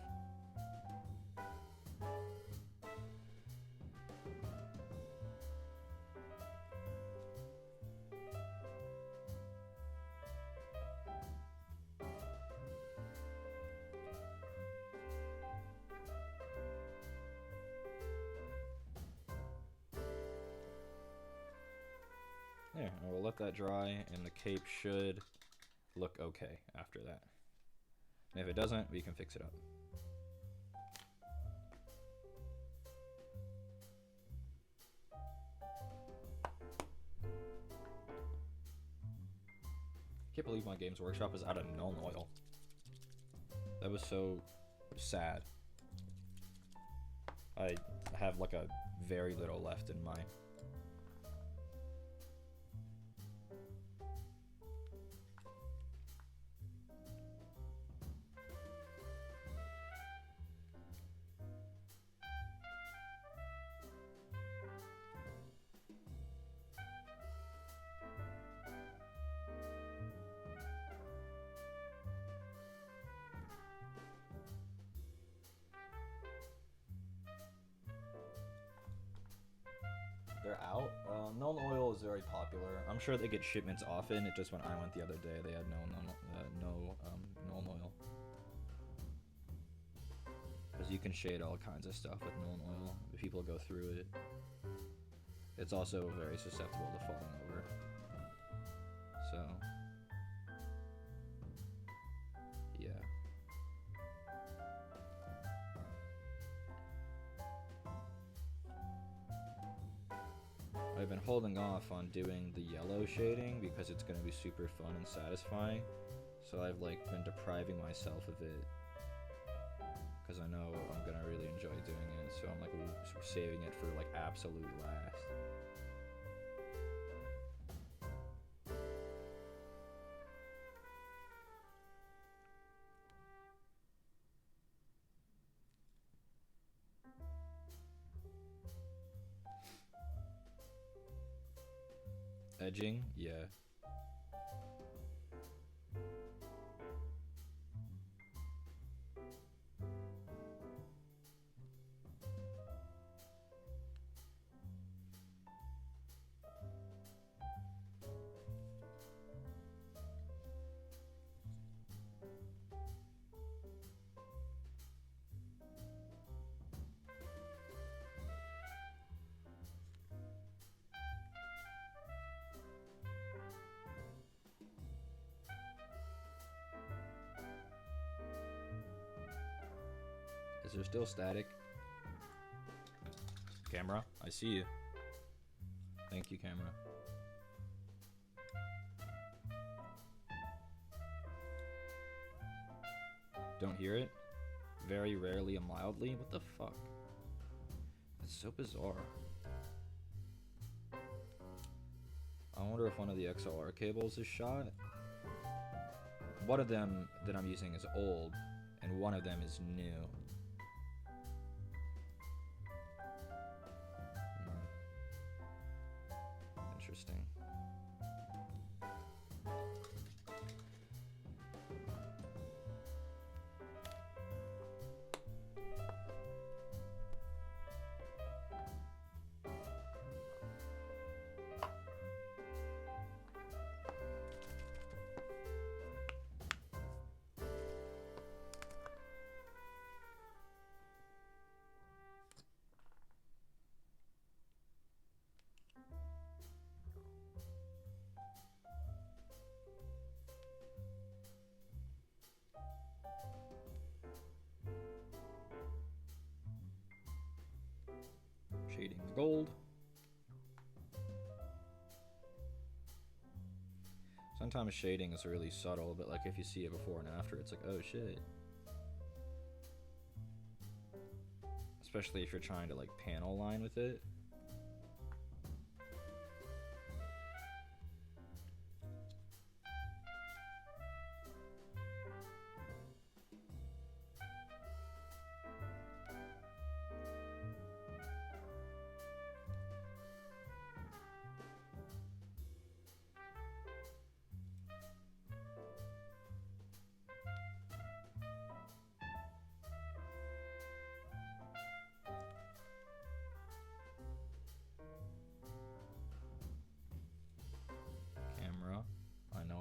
There, and we'll let that dry, and the cape should look okay after that. And if it doesn't, we can fix it up. Can't believe my Games Workshop is out of Nuln Oil. That was so sad. I have like a very little left in mine. They're out. Nuln Oil is very popular. I'm sure they get shipments often. It just when I went the other day, they had no Nuln Oil. Because you can shade all kinds of stuff with Nuln Oil. If people go through it. It's also very susceptible to falling over. So, yeah. I've been holding off on doing the yellow shading because it's going to be super fun and satisfying. So I've like been depriving myself of it because I know I'm going to really enjoy doing it. So I'm like saving it for like absolute last. Edging? Yeah. Is there still static? Camera, I see you. Thank you, camera. Don't hear it? Very rarely and mildly? What the fuck? That's so bizarre. I wonder if one of the XLR cables is shot. One of them that I'm using is old, and one of them is new. Interesting. Shading the gold. Sometimes shading is really subtle, but like if you see it before and after, it's like, oh shit. Especially if you're trying to like panel line with it.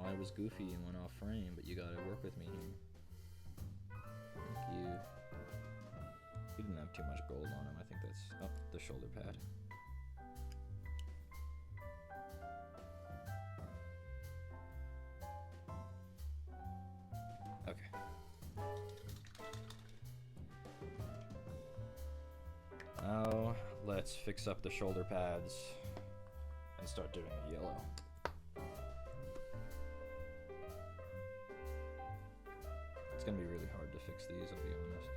I was goofy and went off frame, but you gotta work with me here. Thank you. He didn't have too much gold on him. I think that's the shoulder pad. Okay. Now let's fix up the shoulder pads and start doing the yellow. It's gonna be really hard to fix these, I'll be honest.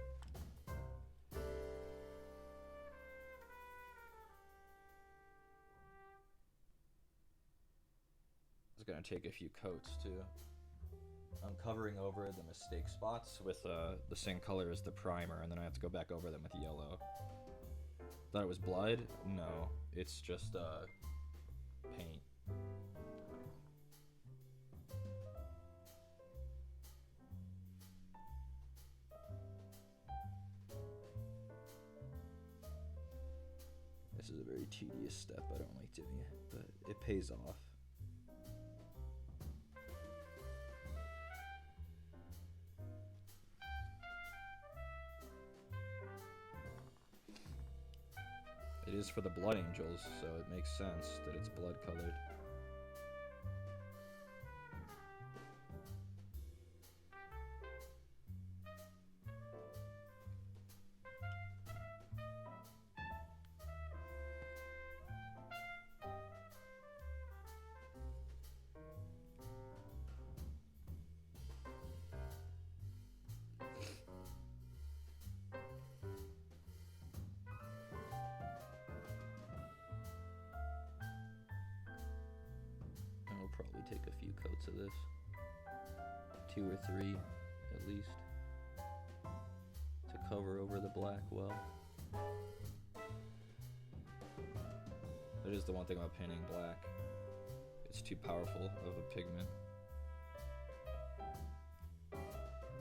It's gonna take a few coats too. I'm covering over the mistake spots with the same color as the primer, and then I have to go back over them with yellow. Thought it was blood? No, it's just paint. This is a very tedious step. I don't like doing it, but it pays off. It is for the blood angels, so it makes sense that it's blood colored. Probably take a few coats of this, 2 or 3 at least, to cover over the black well. That is the one thing about painting black. It's too powerful of a pigment.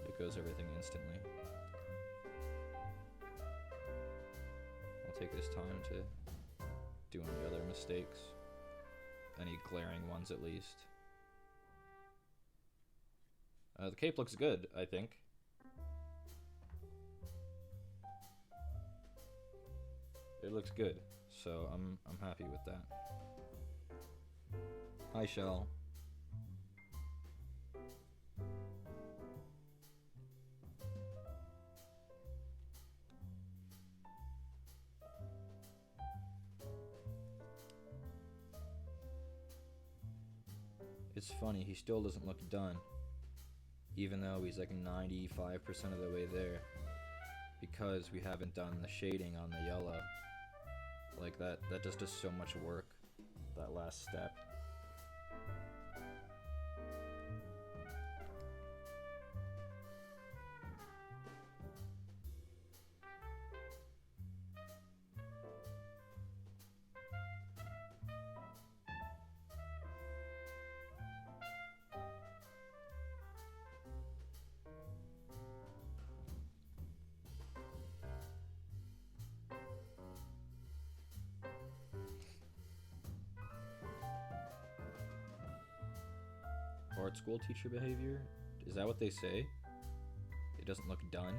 It goes everything instantly. I'll take this time to do any other mistakes. Any glaring ones at least. The cape looks good, I think. It looks good, so I'm happy with that. Hi, Shell. It's funny, he still doesn't look done, even though he's like 95% of the way there, because we haven't done the shading on the yellow. Like that just does so much work, that last step. Art school teacher behavior? Is that what they say? It doesn't look done?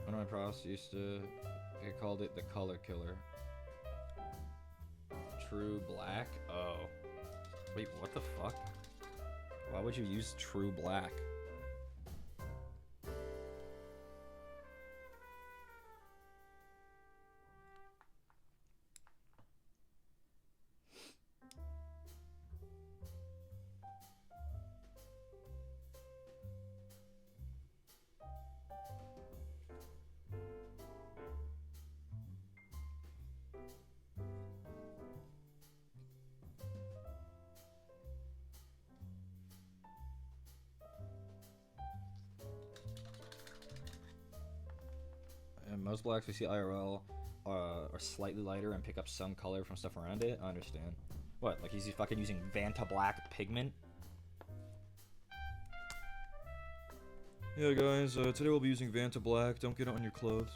One of my profs used to, they called it the color killer. True black? Oh. Wait, what the fuck? Why would you use true black? And most blacks we see IRL are slightly lighter and pick up some color from stuff around it. I understand. What, like he's fucking using Vanta black pigment? Yeah guys, today we'll be using Vanta black. Don't get it on your clothes.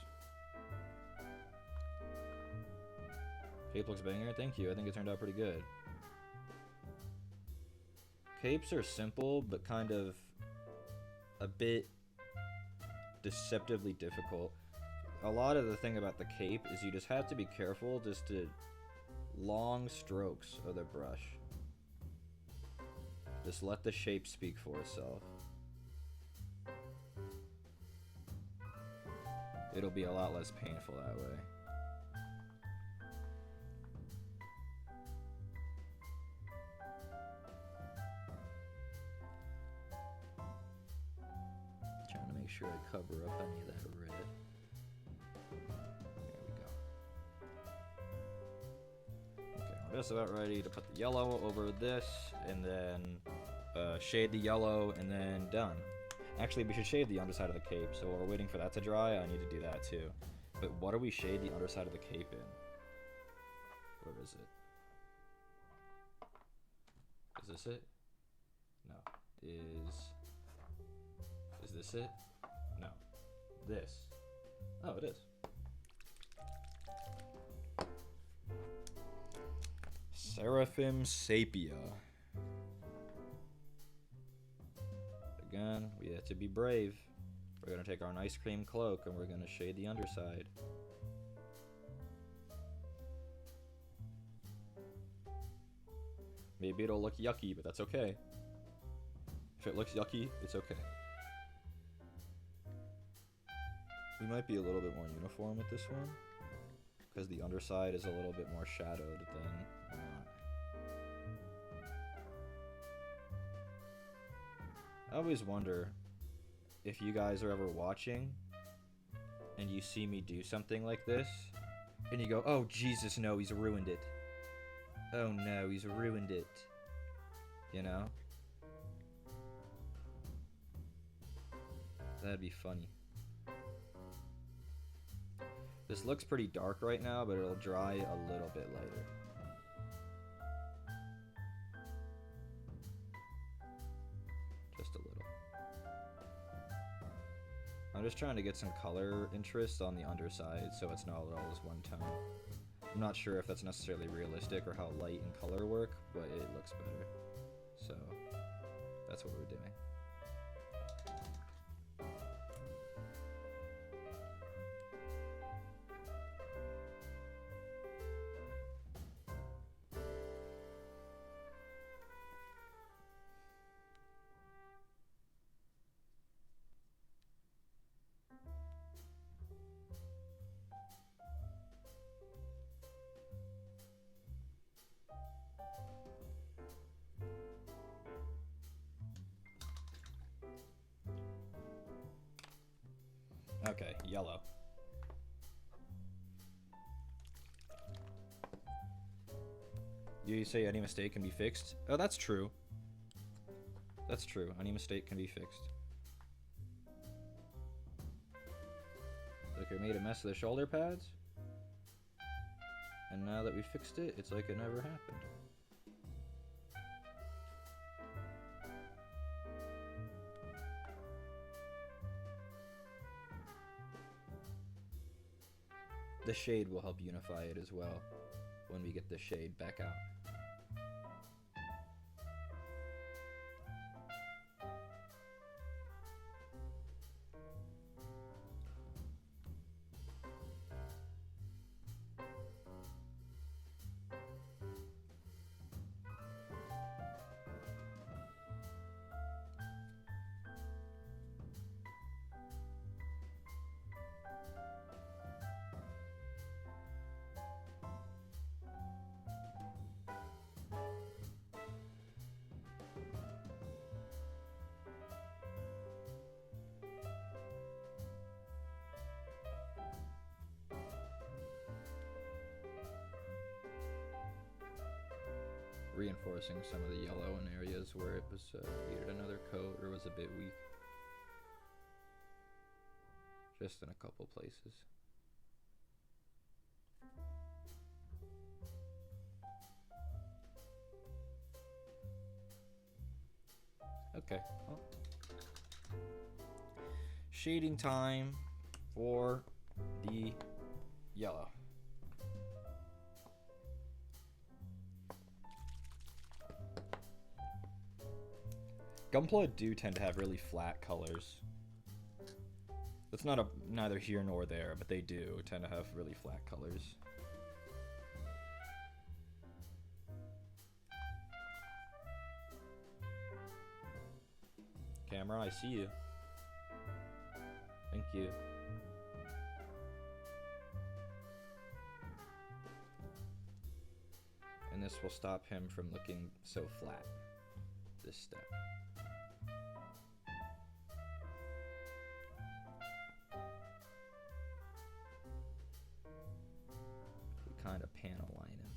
Cape looks banger. Thank you. I think it turned out pretty good. Capes are simple, but kind of a bit deceptively difficult. A lot of the thing about the cape is you just have to be careful just to long strokes of the brush. Just let the shape speak for itself. It'll be a lot less painful that way. Trying to make sure I cover up any of that red. Just about ready to put the yellow over this, and then shade the yellow, and then done. Actually, we should shade the underside of the cape, so while we're waiting for that to dry, I need to do that too. But what do we shade the underside of the cape in? Where is it? Is this it? No. Is this it? No. This. Oh, it is. Seraphim Sapia. Again, we have to be brave. We're gonna take our ice cream cloak and we're gonna shade the underside. Maybe it'll look yucky, but that's okay. If it looks yucky, it's okay. We might be a little bit more uniform with this one, because the underside is a little bit more shadowed than not. I always wonder if you guys are ever watching and you see me do something like this and you go, oh Jesus, no, he's ruined it. Oh no, he's ruined it. You know? That'd be funny. This looks pretty dark right now, but it'll dry a little bit later. Just a little. I'm just trying to get some color interest on the underside so it's not all as one tone. I'm not sure if that's necessarily realistic or how light and color work, but it looks better. So that's what we're doing. Okay, yellow. You say any mistake can be fixed? Oh, that's true. That's true. Any mistake can be fixed. Like I made a mess of the shoulder pads, and now that we fixed it, it's like it never happened. The shade will help unify it as well when we get the shade back out. Reinforcing some of the yellow in areas where it was needed another coat or was a bit weak. Just in a couple places. Okay, well. Shading time for the yellow. Gunpla do tend to have really flat colors. That's not neither here nor there, but they do tend to have really flat colors. Camera, I see you. Thank you. And this will stop him from looking so flat. This step. Kind of panel line him.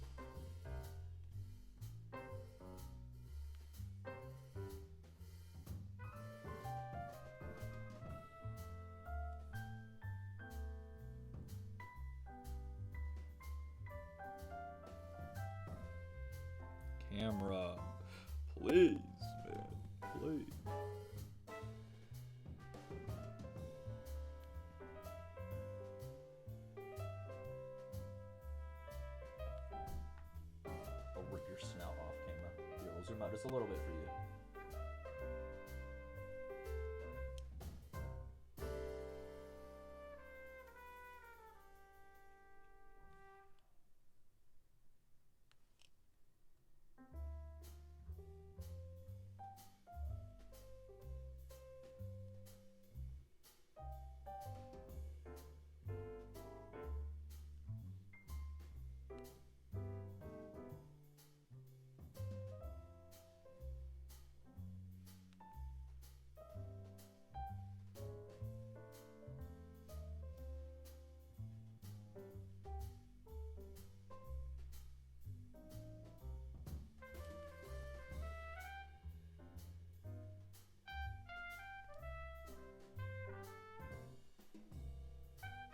Camera, please, man, please. Rip your snout off, camera. Here, we'll zoom out just a little bit for you.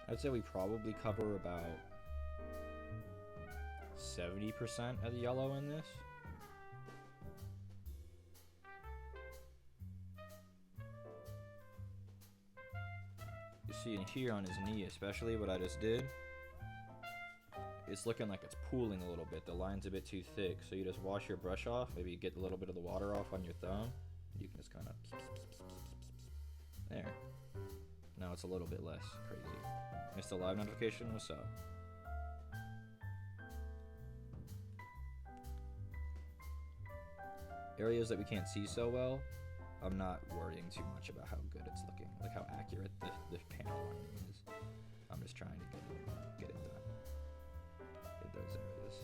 I'd say we probably cover about 70% of the yellow in this. You see in here on his knee, especially what I just did, it's looking like it's pooling a little bit. The line's a bit too thick, so you just wash your brush off, maybe get a little bit of the water off on your thumb. You can just kind of there. Now it's a little bit less crazy. Missed the live notification? What's up? Areas that we can't see so well, I'm not worrying too much about how good it's looking, like how accurate the panel lining is. I'm just trying to get it done in those areas.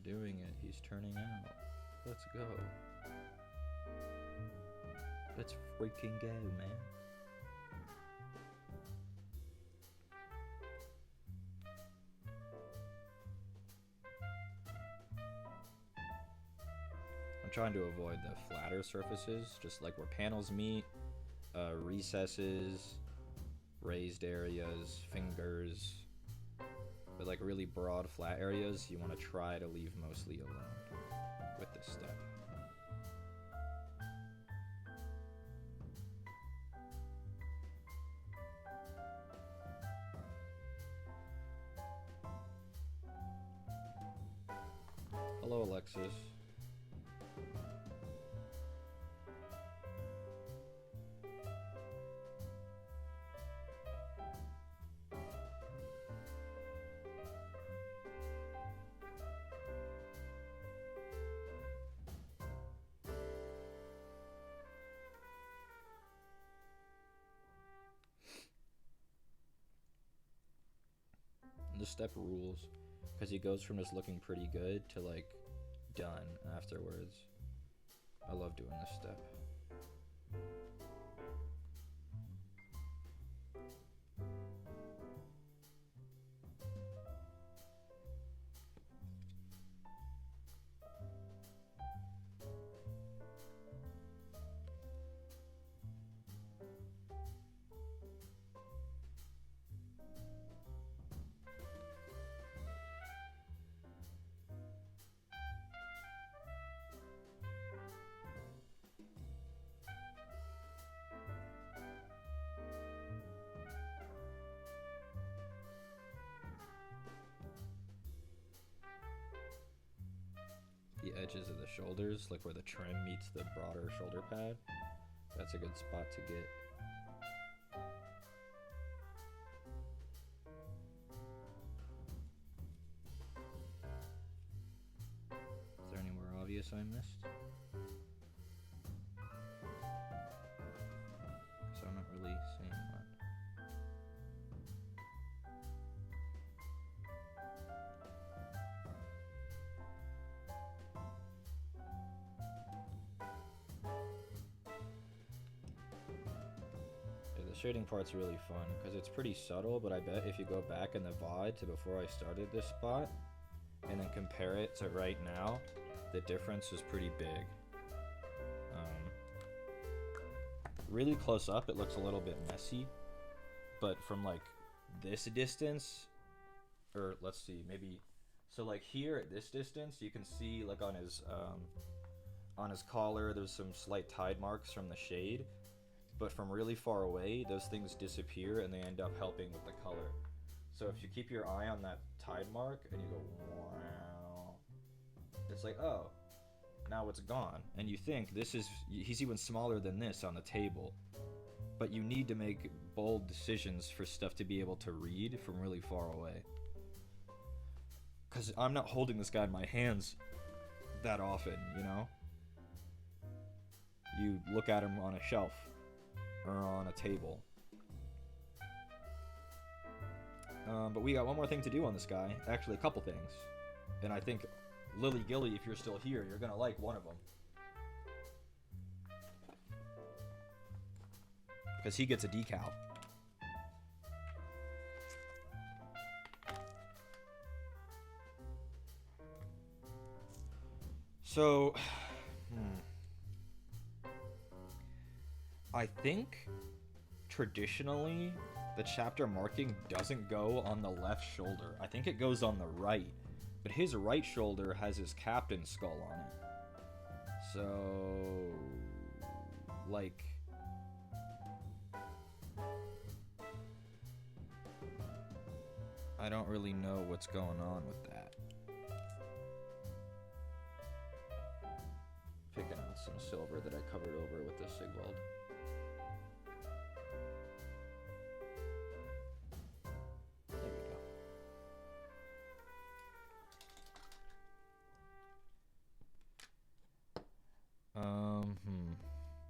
Doing it. He's turning out. Let's go. Let's freaking go, man. I'm trying to avoid the flatter surfaces, just like where panels meet, recesses, raised areas, fingers. But like really broad flat areas, you want to try to leave mostly alone with this step. Hello, Alexis. The step rules because he goes from just looking pretty good to like done afterwards. I love doing this step. The edges of the shoulders, like where the trim meets the broader shoulder pad, that's a good spot to get. Is there anywhere obvious I missed? So I'm not really seeing one. The shading part's really fun because it's pretty subtle, but I bet if you go back in the VOD to before I started this spot and then compare it to right now, the difference is pretty big. Really close up it looks a little bit messy, but from like this distance, or let's see, maybe so like here at this distance you can see like on his collar there's some slight tide marks from the shade. But from really far away, those things disappear and they end up helping with the color. So if you keep your eye on that tide mark and you go, wow, it's like, oh, now it's gone. And you think he's even smaller than this on the table. But you need to make bold decisions for stuff to be able to read from really far away. Because I'm not holding this guy in my hands that often, you know? You look at him on a shelf or on a table. But we got one more thing to do on this guy. Actually, a couple things. And I think, Lily Gilly, if you're still here, you're going to like one of them. Because he gets a decal. So, I think traditionally the chapter marking doesn't go on the left shoulder. I think it goes on the right. But his right shoulder has his captain skull on it. So, like, I don't really know what's going on with that. Picking out some silver that I covered over with the sig weld. There we go.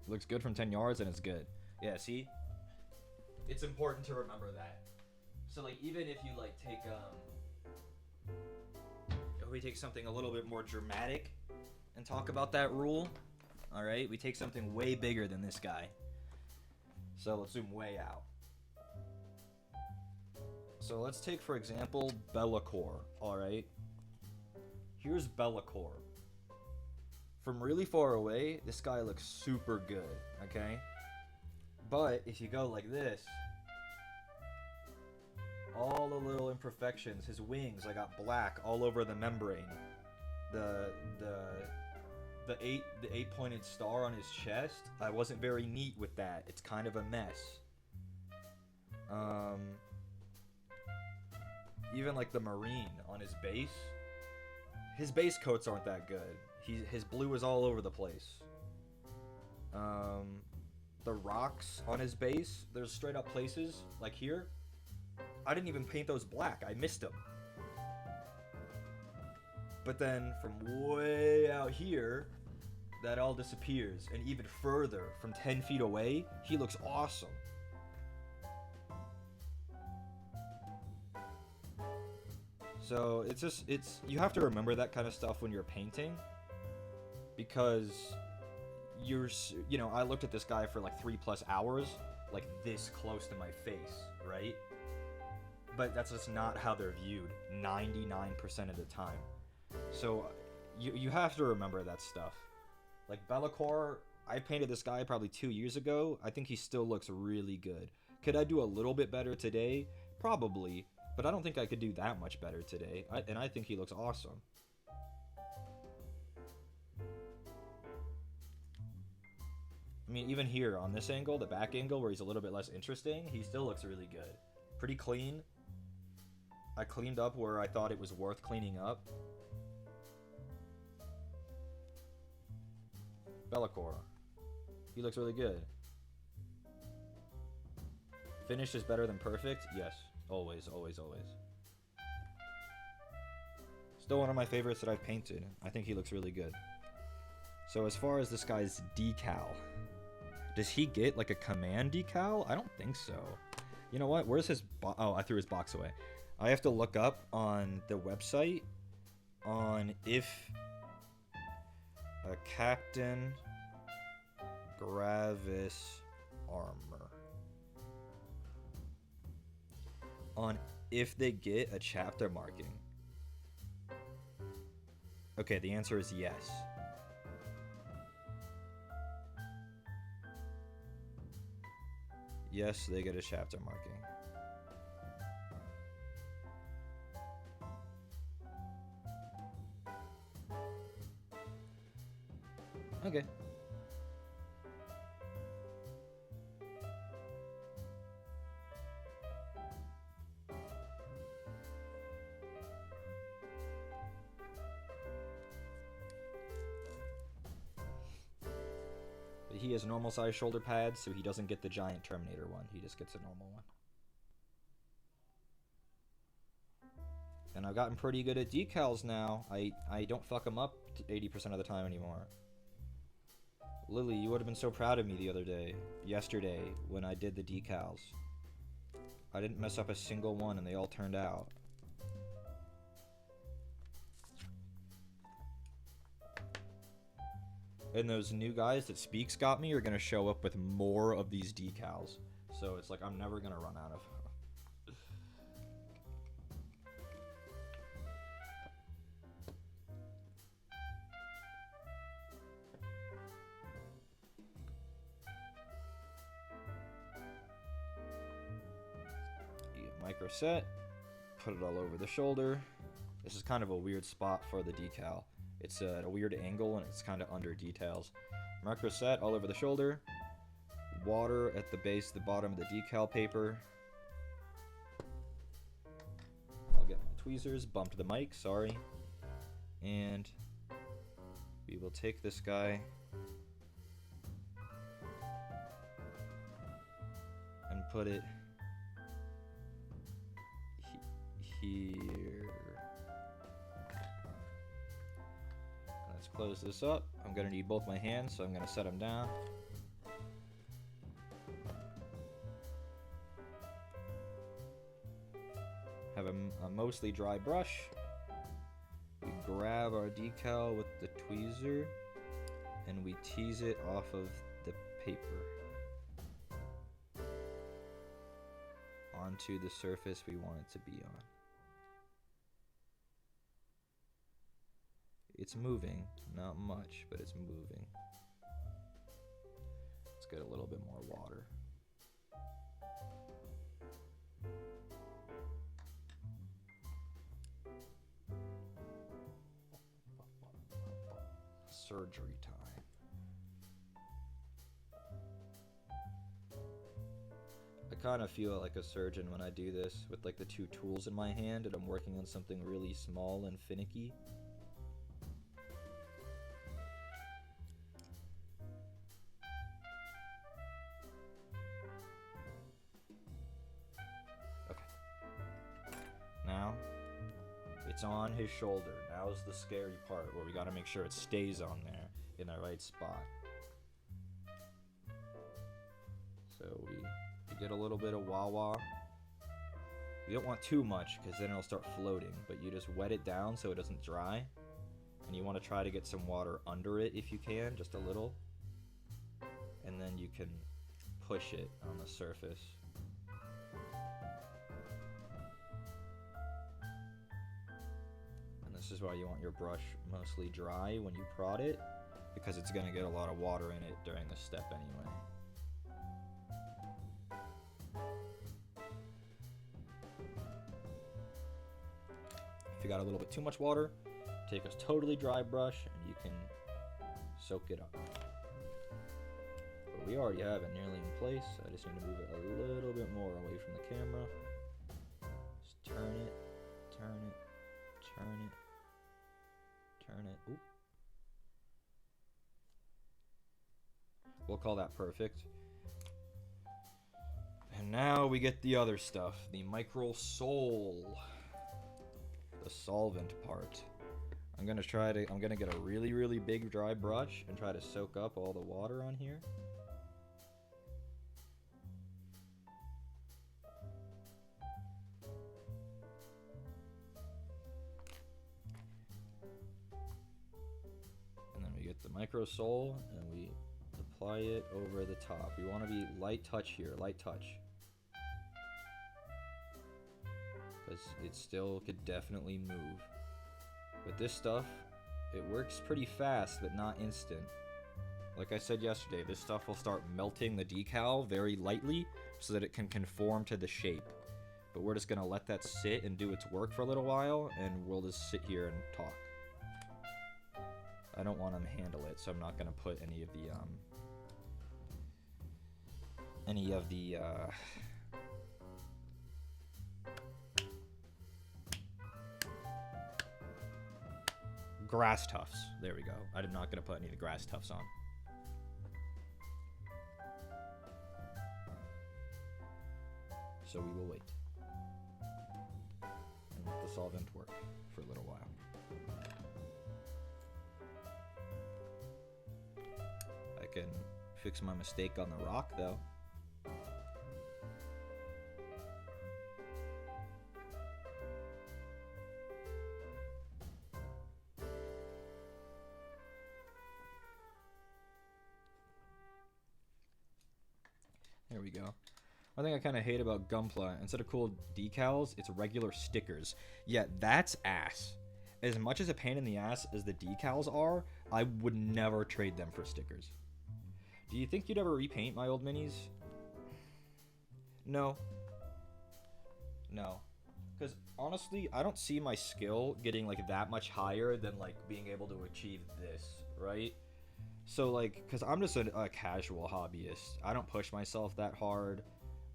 Looks good from 10 yards and it's good. Yeah, see? It's important to remember that. So like even if you like take if we take something a little bit more dramatic and talk about that rule, all right? We take something way bigger than this guy. So let's zoom way out. So let's take for example Be'lakor, all right? Here's Be'lakor. From really far away, this guy looks super good, okay? But if you go like this, all the little imperfections, his wings, I got black all over the membrane. The eight-pointed star on his chest, I wasn't very neat with that. It's kind of a mess. Even like the marine on his base coats aren't that good. His blue is all over the place. The rocks on his base, there's straight up places like here. I didn't even paint those black. I missed them. But then from way out here, that all disappears. And even further, from 10 feet away, he looks awesome. So you have to remember that kind of stuff when you're painting. Because I looked at this guy for like 3+ hours, like this close to my face, right? But that's just not how they're viewed 99% of the time. So you have to remember that stuff. Like Be'lakor, I painted this guy probably 2 years ago. I think he still looks really good. Could I do a little bit better today? Probably, but I don't think I could do that much better today. And I think he looks awesome. I mean, even here on this angle, the back angle where he's a little bit less interesting, he still looks really good. Pretty clean. I cleaned up where I thought it was worth cleaning up. Be'lakor. He looks really good. Finish is better than perfect? Yes. Always, always, always. Still one of my favorites that I've painted. I think he looks really good. So as far as this guy's decal, does he get like a command decal? I don't think so. You know what? Where's his oh, I threw his box away. I have to look up on the website on if a Captain Gravis armor. On if they get a chapter marking. Okay, the answer is yes. Yes, they get a chapter marking. Okay. he has normal size shoulder pads, so he doesn't get the giant Terminator one. He just gets a normal one. And I've gotten pretty good at decals now. I don't fuck them up 80% of the time anymore. Lily, you would have been so proud of me the other day, yesterday, when I did the decals. I didn't mess up a single one and they all turned out. And those new guys that Speaks got me are going to show up with more of these decals. So it's like I'm never going to run out of. Micro set, put it all over the shoulder. This is kind of a weird spot for the decal. It's at a weird angle and it's kind of under details. Micro set all over the shoulder. Water at the base, the bottom of the decal paper. I'll get my tweezers, bumped the mic, sorry. And we will take this guy and put it here. Let's close this up. I'm gonna need both my hands, so I'm gonna set them down. Have a mostly dry brush. We grab our decal with the tweezer and we tease it off of the paper onto the surface we want it to be on. It's moving, not much, but it's moving. Let's get a little bit more water. Surgery time. I kind of feel like a surgeon when I do this with like the two tools in my hand and I'm working on something really small and finicky. It's on his shoulder. Now's the scary part where we gotta make sure it stays on there in the right spot. So we get a little bit of wah-wah. You don't want too much because then it'll start floating, but you just wet it down so it doesn't dry. And you want to try to get some water under it if you can, just a little. And then you can push it on the surface. This is why you want your brush mostly dry when you prod it, because it's going to get a lot of water in it during this step anyway. If you got a little bit too much water, take a totally dry brush and you can soak it up. But we already have it nearly in place, so I just need to move it a little bit more away from the camera. Just turn it, turn it, turn it. Turn it. Oop. We'll call that perfect. And now we get the other stuff, the micro sole, the solvent part. I'm gonna get a really big dry brush and try to soak up all the water on here. The micro sole and we apply it over the top. We want to be light touch here, light touch, because it still could definitely move. But this stuff, it works pretty fast but not instant. Like I said yesterday, this stuff will start melting the decal very lightly so that it can conform to the shape. But we're just gonna let that sit and do its work for a little while, and we'll just sit here and talk. I don't want to handle it, so I'm not going to put any of the grass tufts. There we go. I'm not going to put any of the grass tufts on. So we will wait. And let the solvent work for a little while. I can fix my mistake on the rock, though. There we go. One thing I kind of hate about Gunpla, instead of cool decals, it's regular stickers. Yeah, that's ass. As much as a pain in the ass as the decals are, I would never trade them for stickers. Do you think you'd ever repaint my old minis? No. No. Because honestly, I don't see my skill getting like that much higher than like being able to achieve this, right? So like, because I'm just a casual hobbyist. I don't push myself that hard.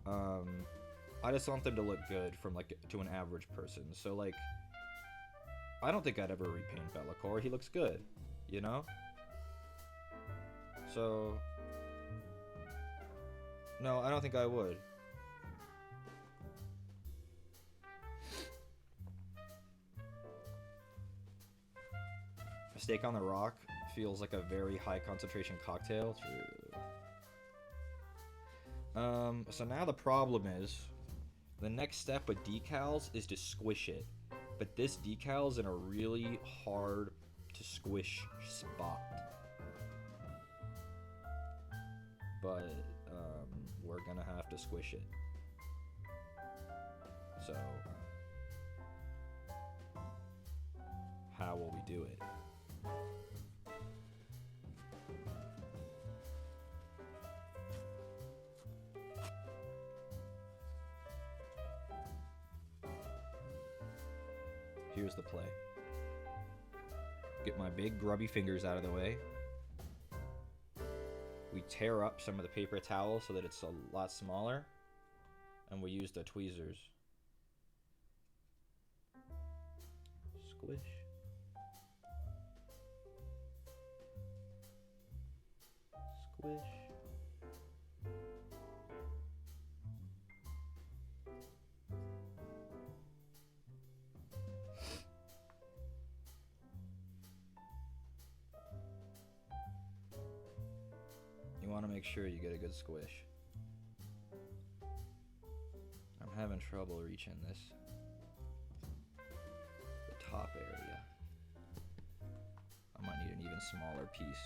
I just want them to look good from like to an average person. So like, I don't think I'd ever repaint Be'lakor. He looks good, you know? So, no, I don't think I would. A steak on the rock feels like a very high concentration cocktail. So now the problem is, the next step with decals is to squish it. But this decal is in a really hard to squish spot. But we're gonna have to squish it. So how will we do it? Here's the play. Get my big grubby fingers out of the way. We tear up some of the paper towel so that it's a lot smaller. And we use the tweezers. Squish. Squish. You want to make sure you get a good squish. I'm having trouble reaching this. The top area. I might need an even smaller piece.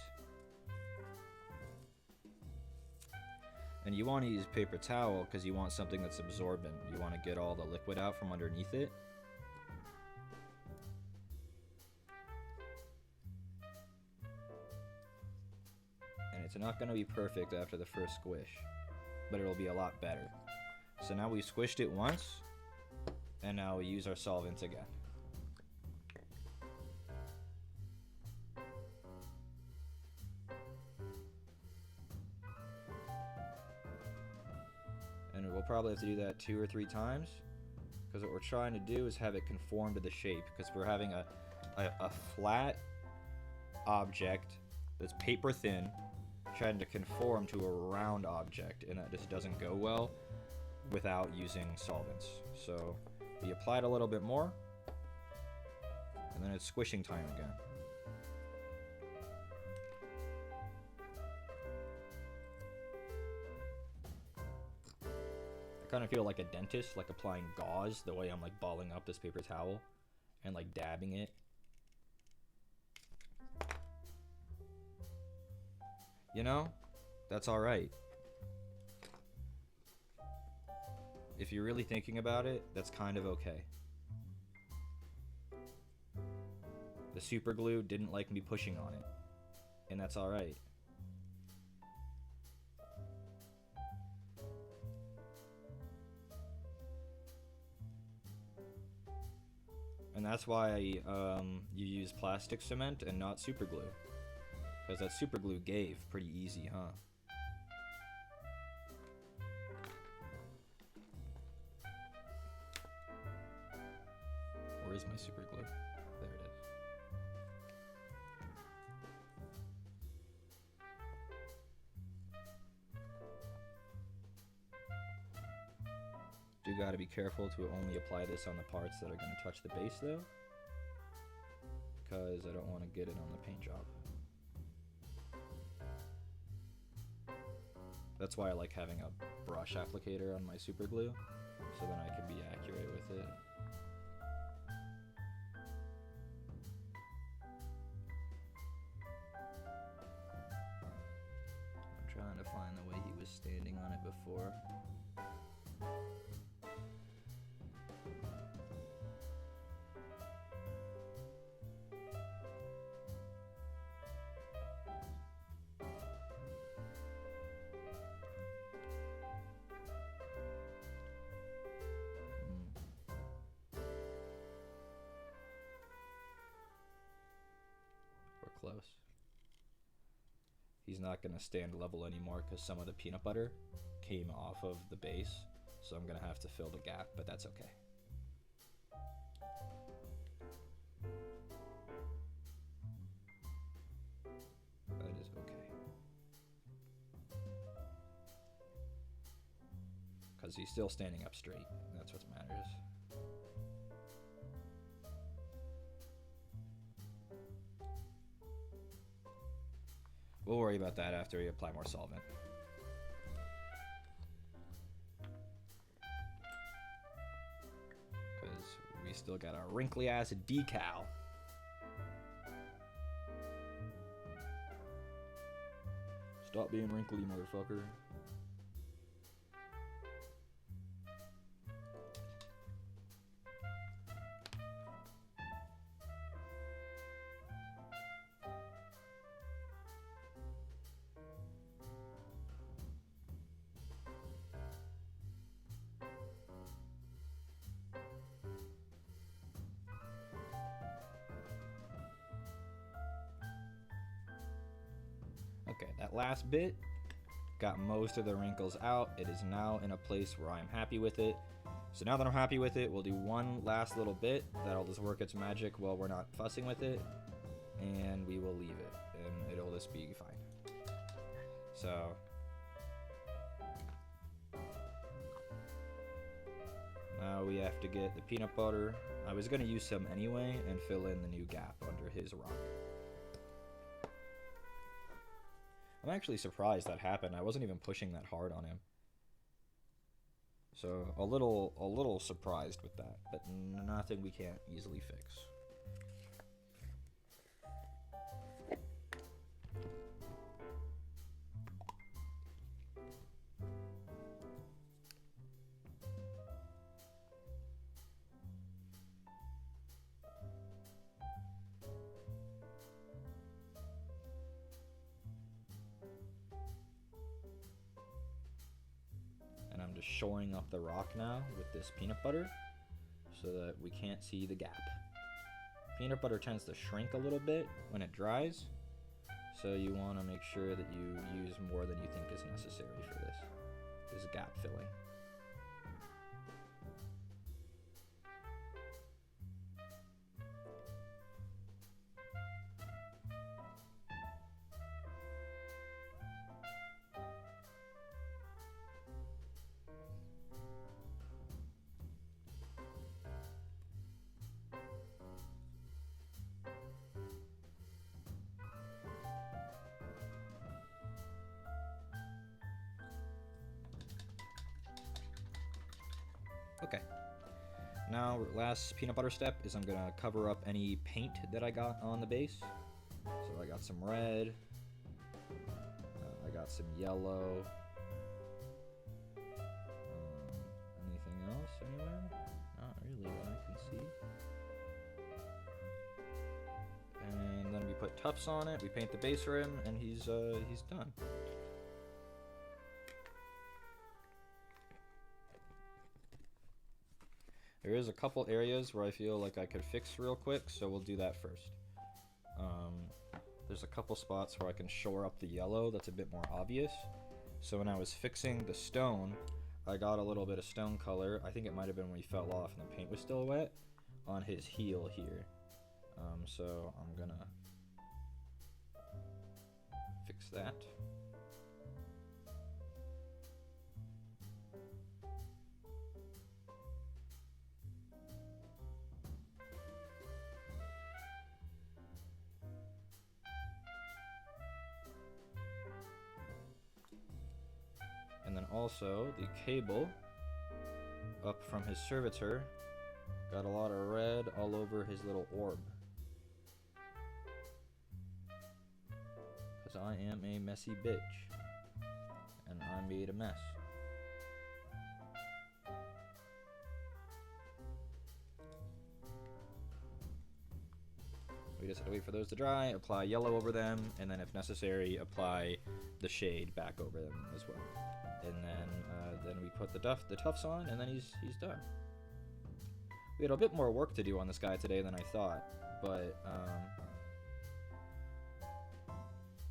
And you want to use paper towel because you want something that's absorbent. You want to get all the liquid out from underneath it. And it's not going to be perfect after the first squish, but it'll be a lot better. So now we squished it once, and now we use our solvent again. And we'll probably have to do that 2 or 3 times, because what we're trying to do is have it conform to the shape, because we're having a flat object that's paper thin trying to conform to a round object, and that just doesn't go well without using solvents. So we applied a little bit more, and then it's squishing time again. I kind of feel like a dentist, like applying gauze, the way I'm like balling up this paper towel and like dabbing it. You know, that's all right. If you're really thinking about it, that's kind of okay. The super glue didn't like me pushing on it, and that's all right. And that's why you use plastic cement and not super glue. Because that super glue gave pretty easy, huh? Where is my super glue? There it is. got to be careful to only apply this on the parts that are going to touch the base though, because I don't want to get it on the paint job. That's why I like having a brush applicator on my super glue, so then I can be accurate with it. I'm trying to find the way he was standing on it before. Close. He's not going to stand level anymore because some of the peanut butter came off of the base, so I'm going to have to fill the gap, but that's okay. That is okay. Because he's still standing up straight, and that's what matters. We'll worry about that after we apply more solvent. Because we still got a wrinkly ass decal. Stop being wrinkly, motherfucker. Okay, that last bit got most of the wrinkles out. It is now in a place where I'm happy with it. So now that I'm happy with it, we'll do one last little bit that'll just work its magic while we're not fussing with it, and we will leave it, and it'll just be fine. So now we have to get the peanut butter. I was going to use some anyway and fill in the new gap under his rock. I'm actually surprised that happened. I wasn't even pushing that hard on him. So a little surprised with that, but nothing we can't easily fix. I'm just shoring up the rock now with this peanut butter so that we can't see the gap. Peanut butter tends to shrink a little bit when it dries, so you want to make sure that you use more than you think is necessary for this gap filling. Okay, now last peanut butter step is I'm gonna cover up any paint that I got on the base. So I got some red, I got some yellow, anything else anywhere? Not really that I can see. And then we put tufts on it, we paint the base rim, and he's done. There is a couple areas where I feel like I could fix real quick, so we'll do that first. There's a couple spots where I can shore up the yellow that's a bit more obvious. So when I was fixing the stone, I got a little bit of stone color. I think it might have been when he fell off and the paint was still wet on his heel here. So I'm gonna fix that. then also the cable up from his servitor got a lot of red all over his little orb. Because I am a messy bitch. And I made a mess. We just have to wait for those to dry, apply yellow over them, and then if necessary, apply the shade back over them as well. And then we put the tufts on, and then he's done. We had a bit more work to do on this guy today than I thought, but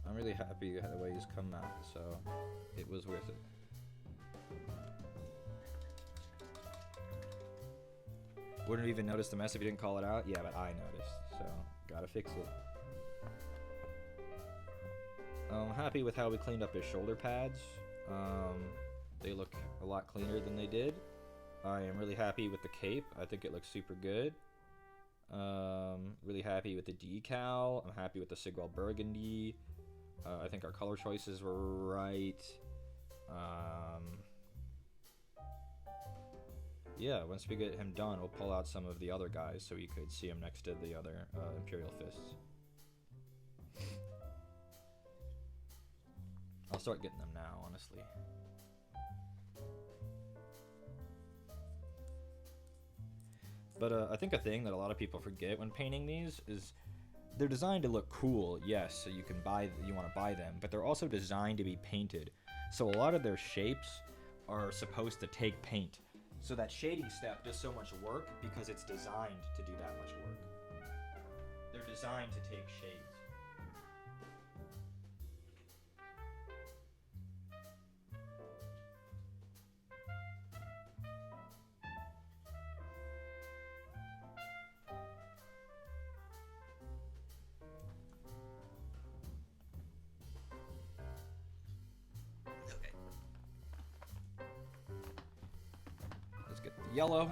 I'm really happy with the way he's come out, so it was worth it. Wouldn't have even noticed the mess if you didn't call it out? Yeah, but I noticed, so gotta fix it. I'm happy with how we cleaned up his shoulder pads. They look a lot cleaner than they did. I am really happy with the cape. I think it looks super good. Really happy with the decal. I'm happy with the Sigwell Burgundy. I think our color choices were right. Yeah, once we get him done, we'll pull out some of the other guys so you could see him next to the other Imperial Fists. I'll start getting them now, honestly. But I think a thing that a lot of people forget when painting these is they're designed to look cool, yes, so you want to buy them, but they're also designed to be painted. So a lot of their shapes are supposed to take paint. So that shading step does so much work because it's designed to do that much work. They're designed to take shades. Yellow.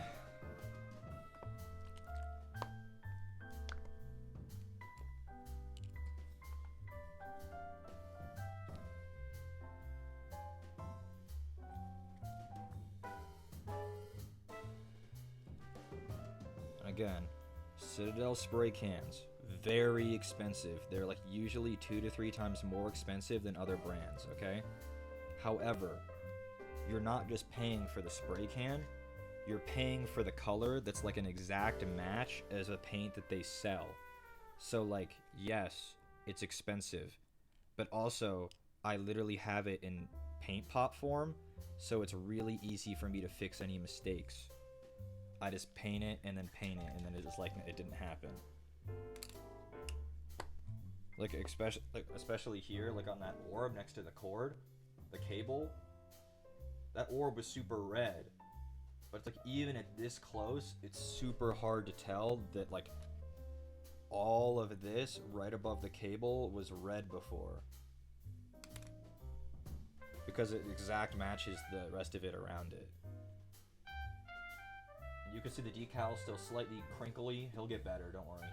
Again, Citadel spray cans, very expensive. They're like usually 2 to 3 times more expensive than other brands, okay? However, you're not just paying for the spray can, you're paying for the color that's like an exact match as a paint that they sell. So like, yes, it's expensive, but also I literally have it in paint pot form, so it's really easy for me to fix any mistakes. I just paint it and then it's just like it didn't happen. Like especially here, like on that orb next to the cord, the cable, that orb was super red. But it's like even at this close, it's super hard to tell that like all of this right above the cable was red before. Because it exact matches the rest of it around it. You can see the decal still slightly crinkly. He'll get better, don't worry.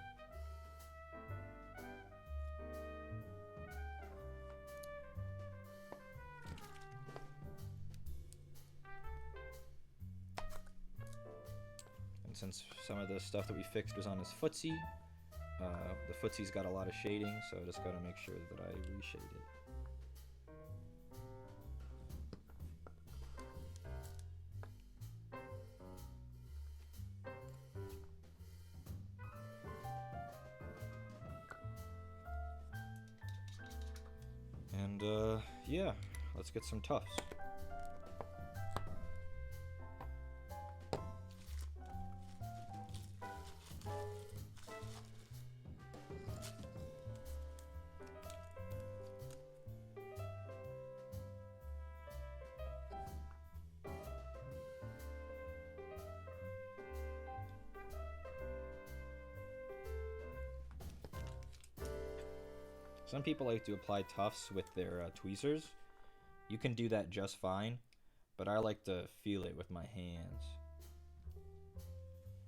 Since some of the stuff that we fixed was on his footsie, the footsy's got a lot of shading, so I just gotta make sure that I reshade it. And yeah, let's get some tufts. Some people like to apply tufts with their tweezers. You can do that just fine, but I like to feel it with my hands.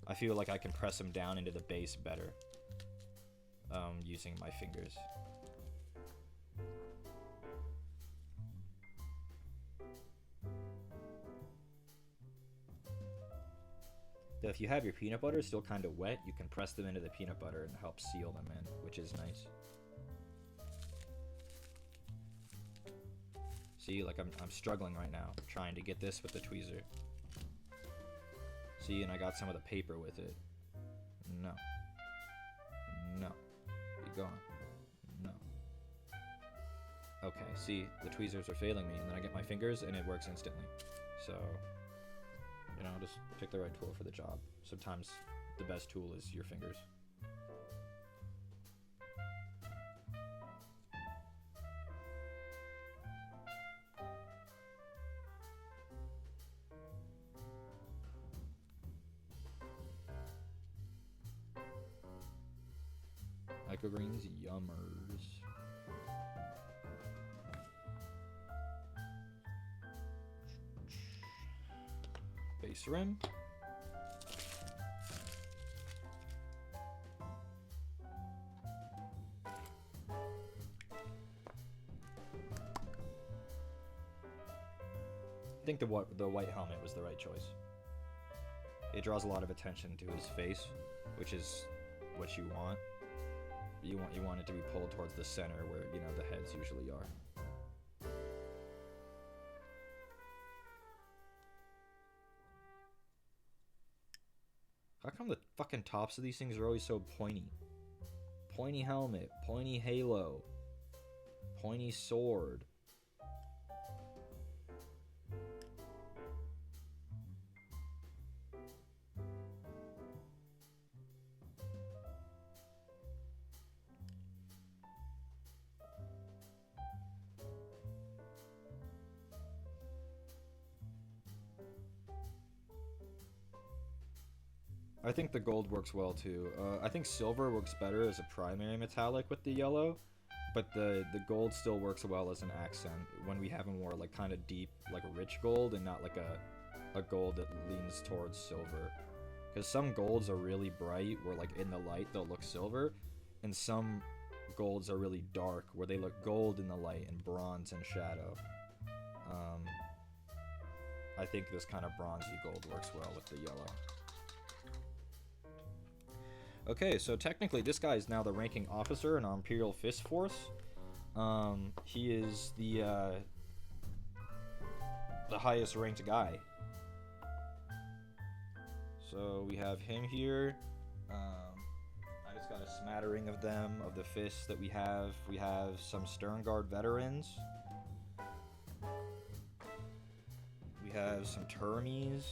I feel like I can press them down into the base better using my fingers. So if you have your peanut butter still kind of wet, you can press them into the peanut butter and help seal them in, which is nice. See, like I'm struggling right now, trying to get this with the tweezer. See, and I got some of the paper with it. No. No. Be gone. No. Okay, see, the tweezers are failing me, and then I get my fingers, and it works instantly. So, you know, just pick the right tool for the job. Sometimes the best tool is your fingers. Microgreens, yummers. Base rim. I think the white helmet was the right choice. It draws a lot of attention to his face, which is what you want. You want it to be pulled towards the center where, you know, the heads usually are. How come the fucking tops of these things are always so pointy? Pointy helmet, pointy halo, pointy sword. I think the gold works well too. I think silver works better as a primary metallic with the yellow, but the gold still works well as an accent when we have a more like kind of deep, like rich gold and not like a gold that leans towards silver. Because some golds are really bright where like in the light they'll look silver, and some golds are really dark where they look gold in the light and bronze in shadow. I think this kind of bronzy gold works well with the yellow. Okay, so technically this guy is now the ranking officer in our Imperial Fist Force. He is the highest ranked guy. So we have him here. I just got a smattering of them, of the fists that we have. We have some Stern Guard veterans. We have some Termies.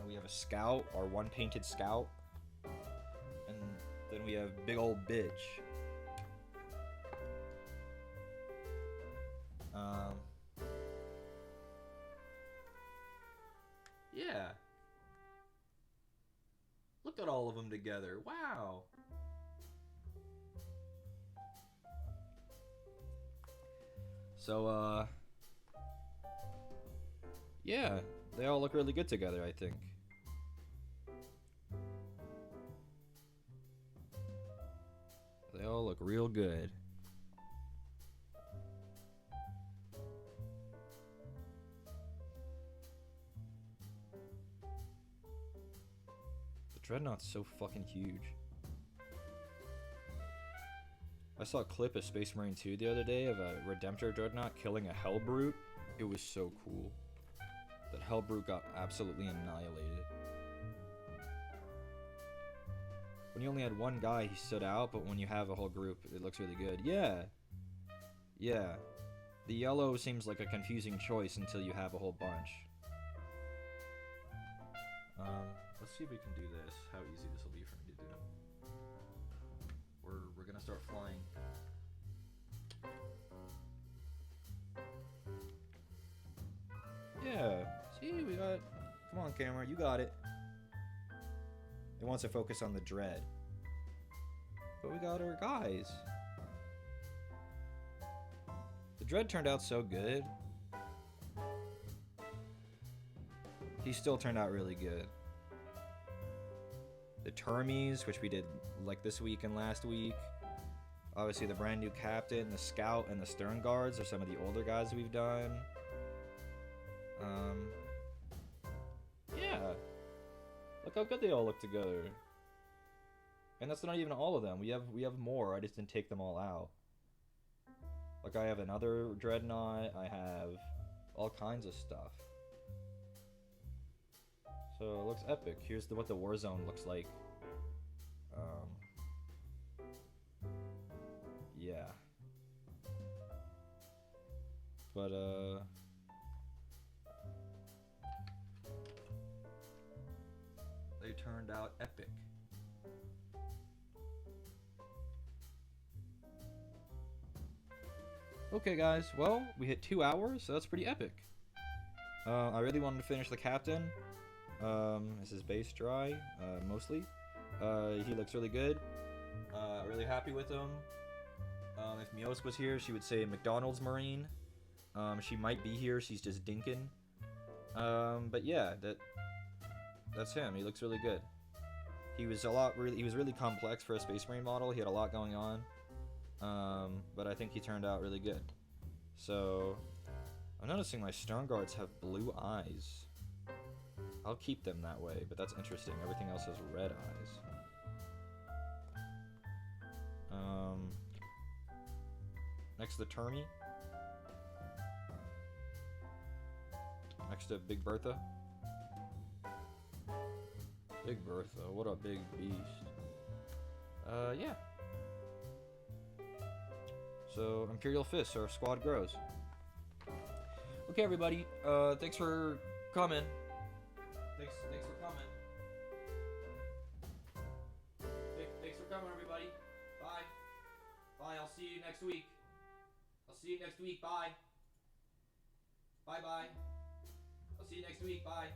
We have a scout, our one painted scout, and then we have big old bitch. Yeah. Look at all of them together. Wow. So, yeah, they all look really good together, I think. They all look real good. The Dreadnought's so fucking huge. I saw a clip of Space Marine 2 the other day of a Redemptor Dreadnought killing a Hellbrute. It was so cool. That Hellbrute got absolutely annihilated. When you only had one guy, he stood out, but when you have a whole group, it looks really good. Yeah. Yeah. The yellow seems like a confusing choice until you have a whole bunch. Let's see if we can do this. How easy this will be for me to do. We're gonna start flying. Yeah. See, we got... Come on, camera. You got it. It wants to focus on the dread. But we got our guys. The dread turned out so good. He still turned out really good. The Termies, which we did like this week and last week. Obviously the brand new captain, the scout, and the Stern Guards are some of the older guys we've done. Look how good they all look together. And that's not even all of them. We have more. I just didn't take them all out. Like I have another dreadnought. I have all kinds of stuff. So it looks epic. Here's what the war zone looks like. Yeah. But they turned out epic. Okay, guys. Well, we hit 2 hours, so that's pretty epic. I really wanted to finish the captain. Is his base dry? Mostly. He looks really good. Really happy with him. If Mios was here, she would say McDonald's Marine. She might be here. She's just dinking. But yeah, that's him. He looks really good. He was really complex for a Space Marine model. He had a lot going on. But I think he turned out really good. So, I'm noticing my Stern Guards have blue eyes. I'll keep them that way, but that's interesting. Everything else has red eyes. Next to Termy. Next to Big Bertha. Big Bertha, what a big beast. Yeah. So, Imperial Fist, our squad grows. Okay, everybody. Thanks for coming. Thanks for coming. Thanks for coming, everybody. Bye. Bye, I'll see you next week. Bye. Bye-bye. I'll see you next week. Bye.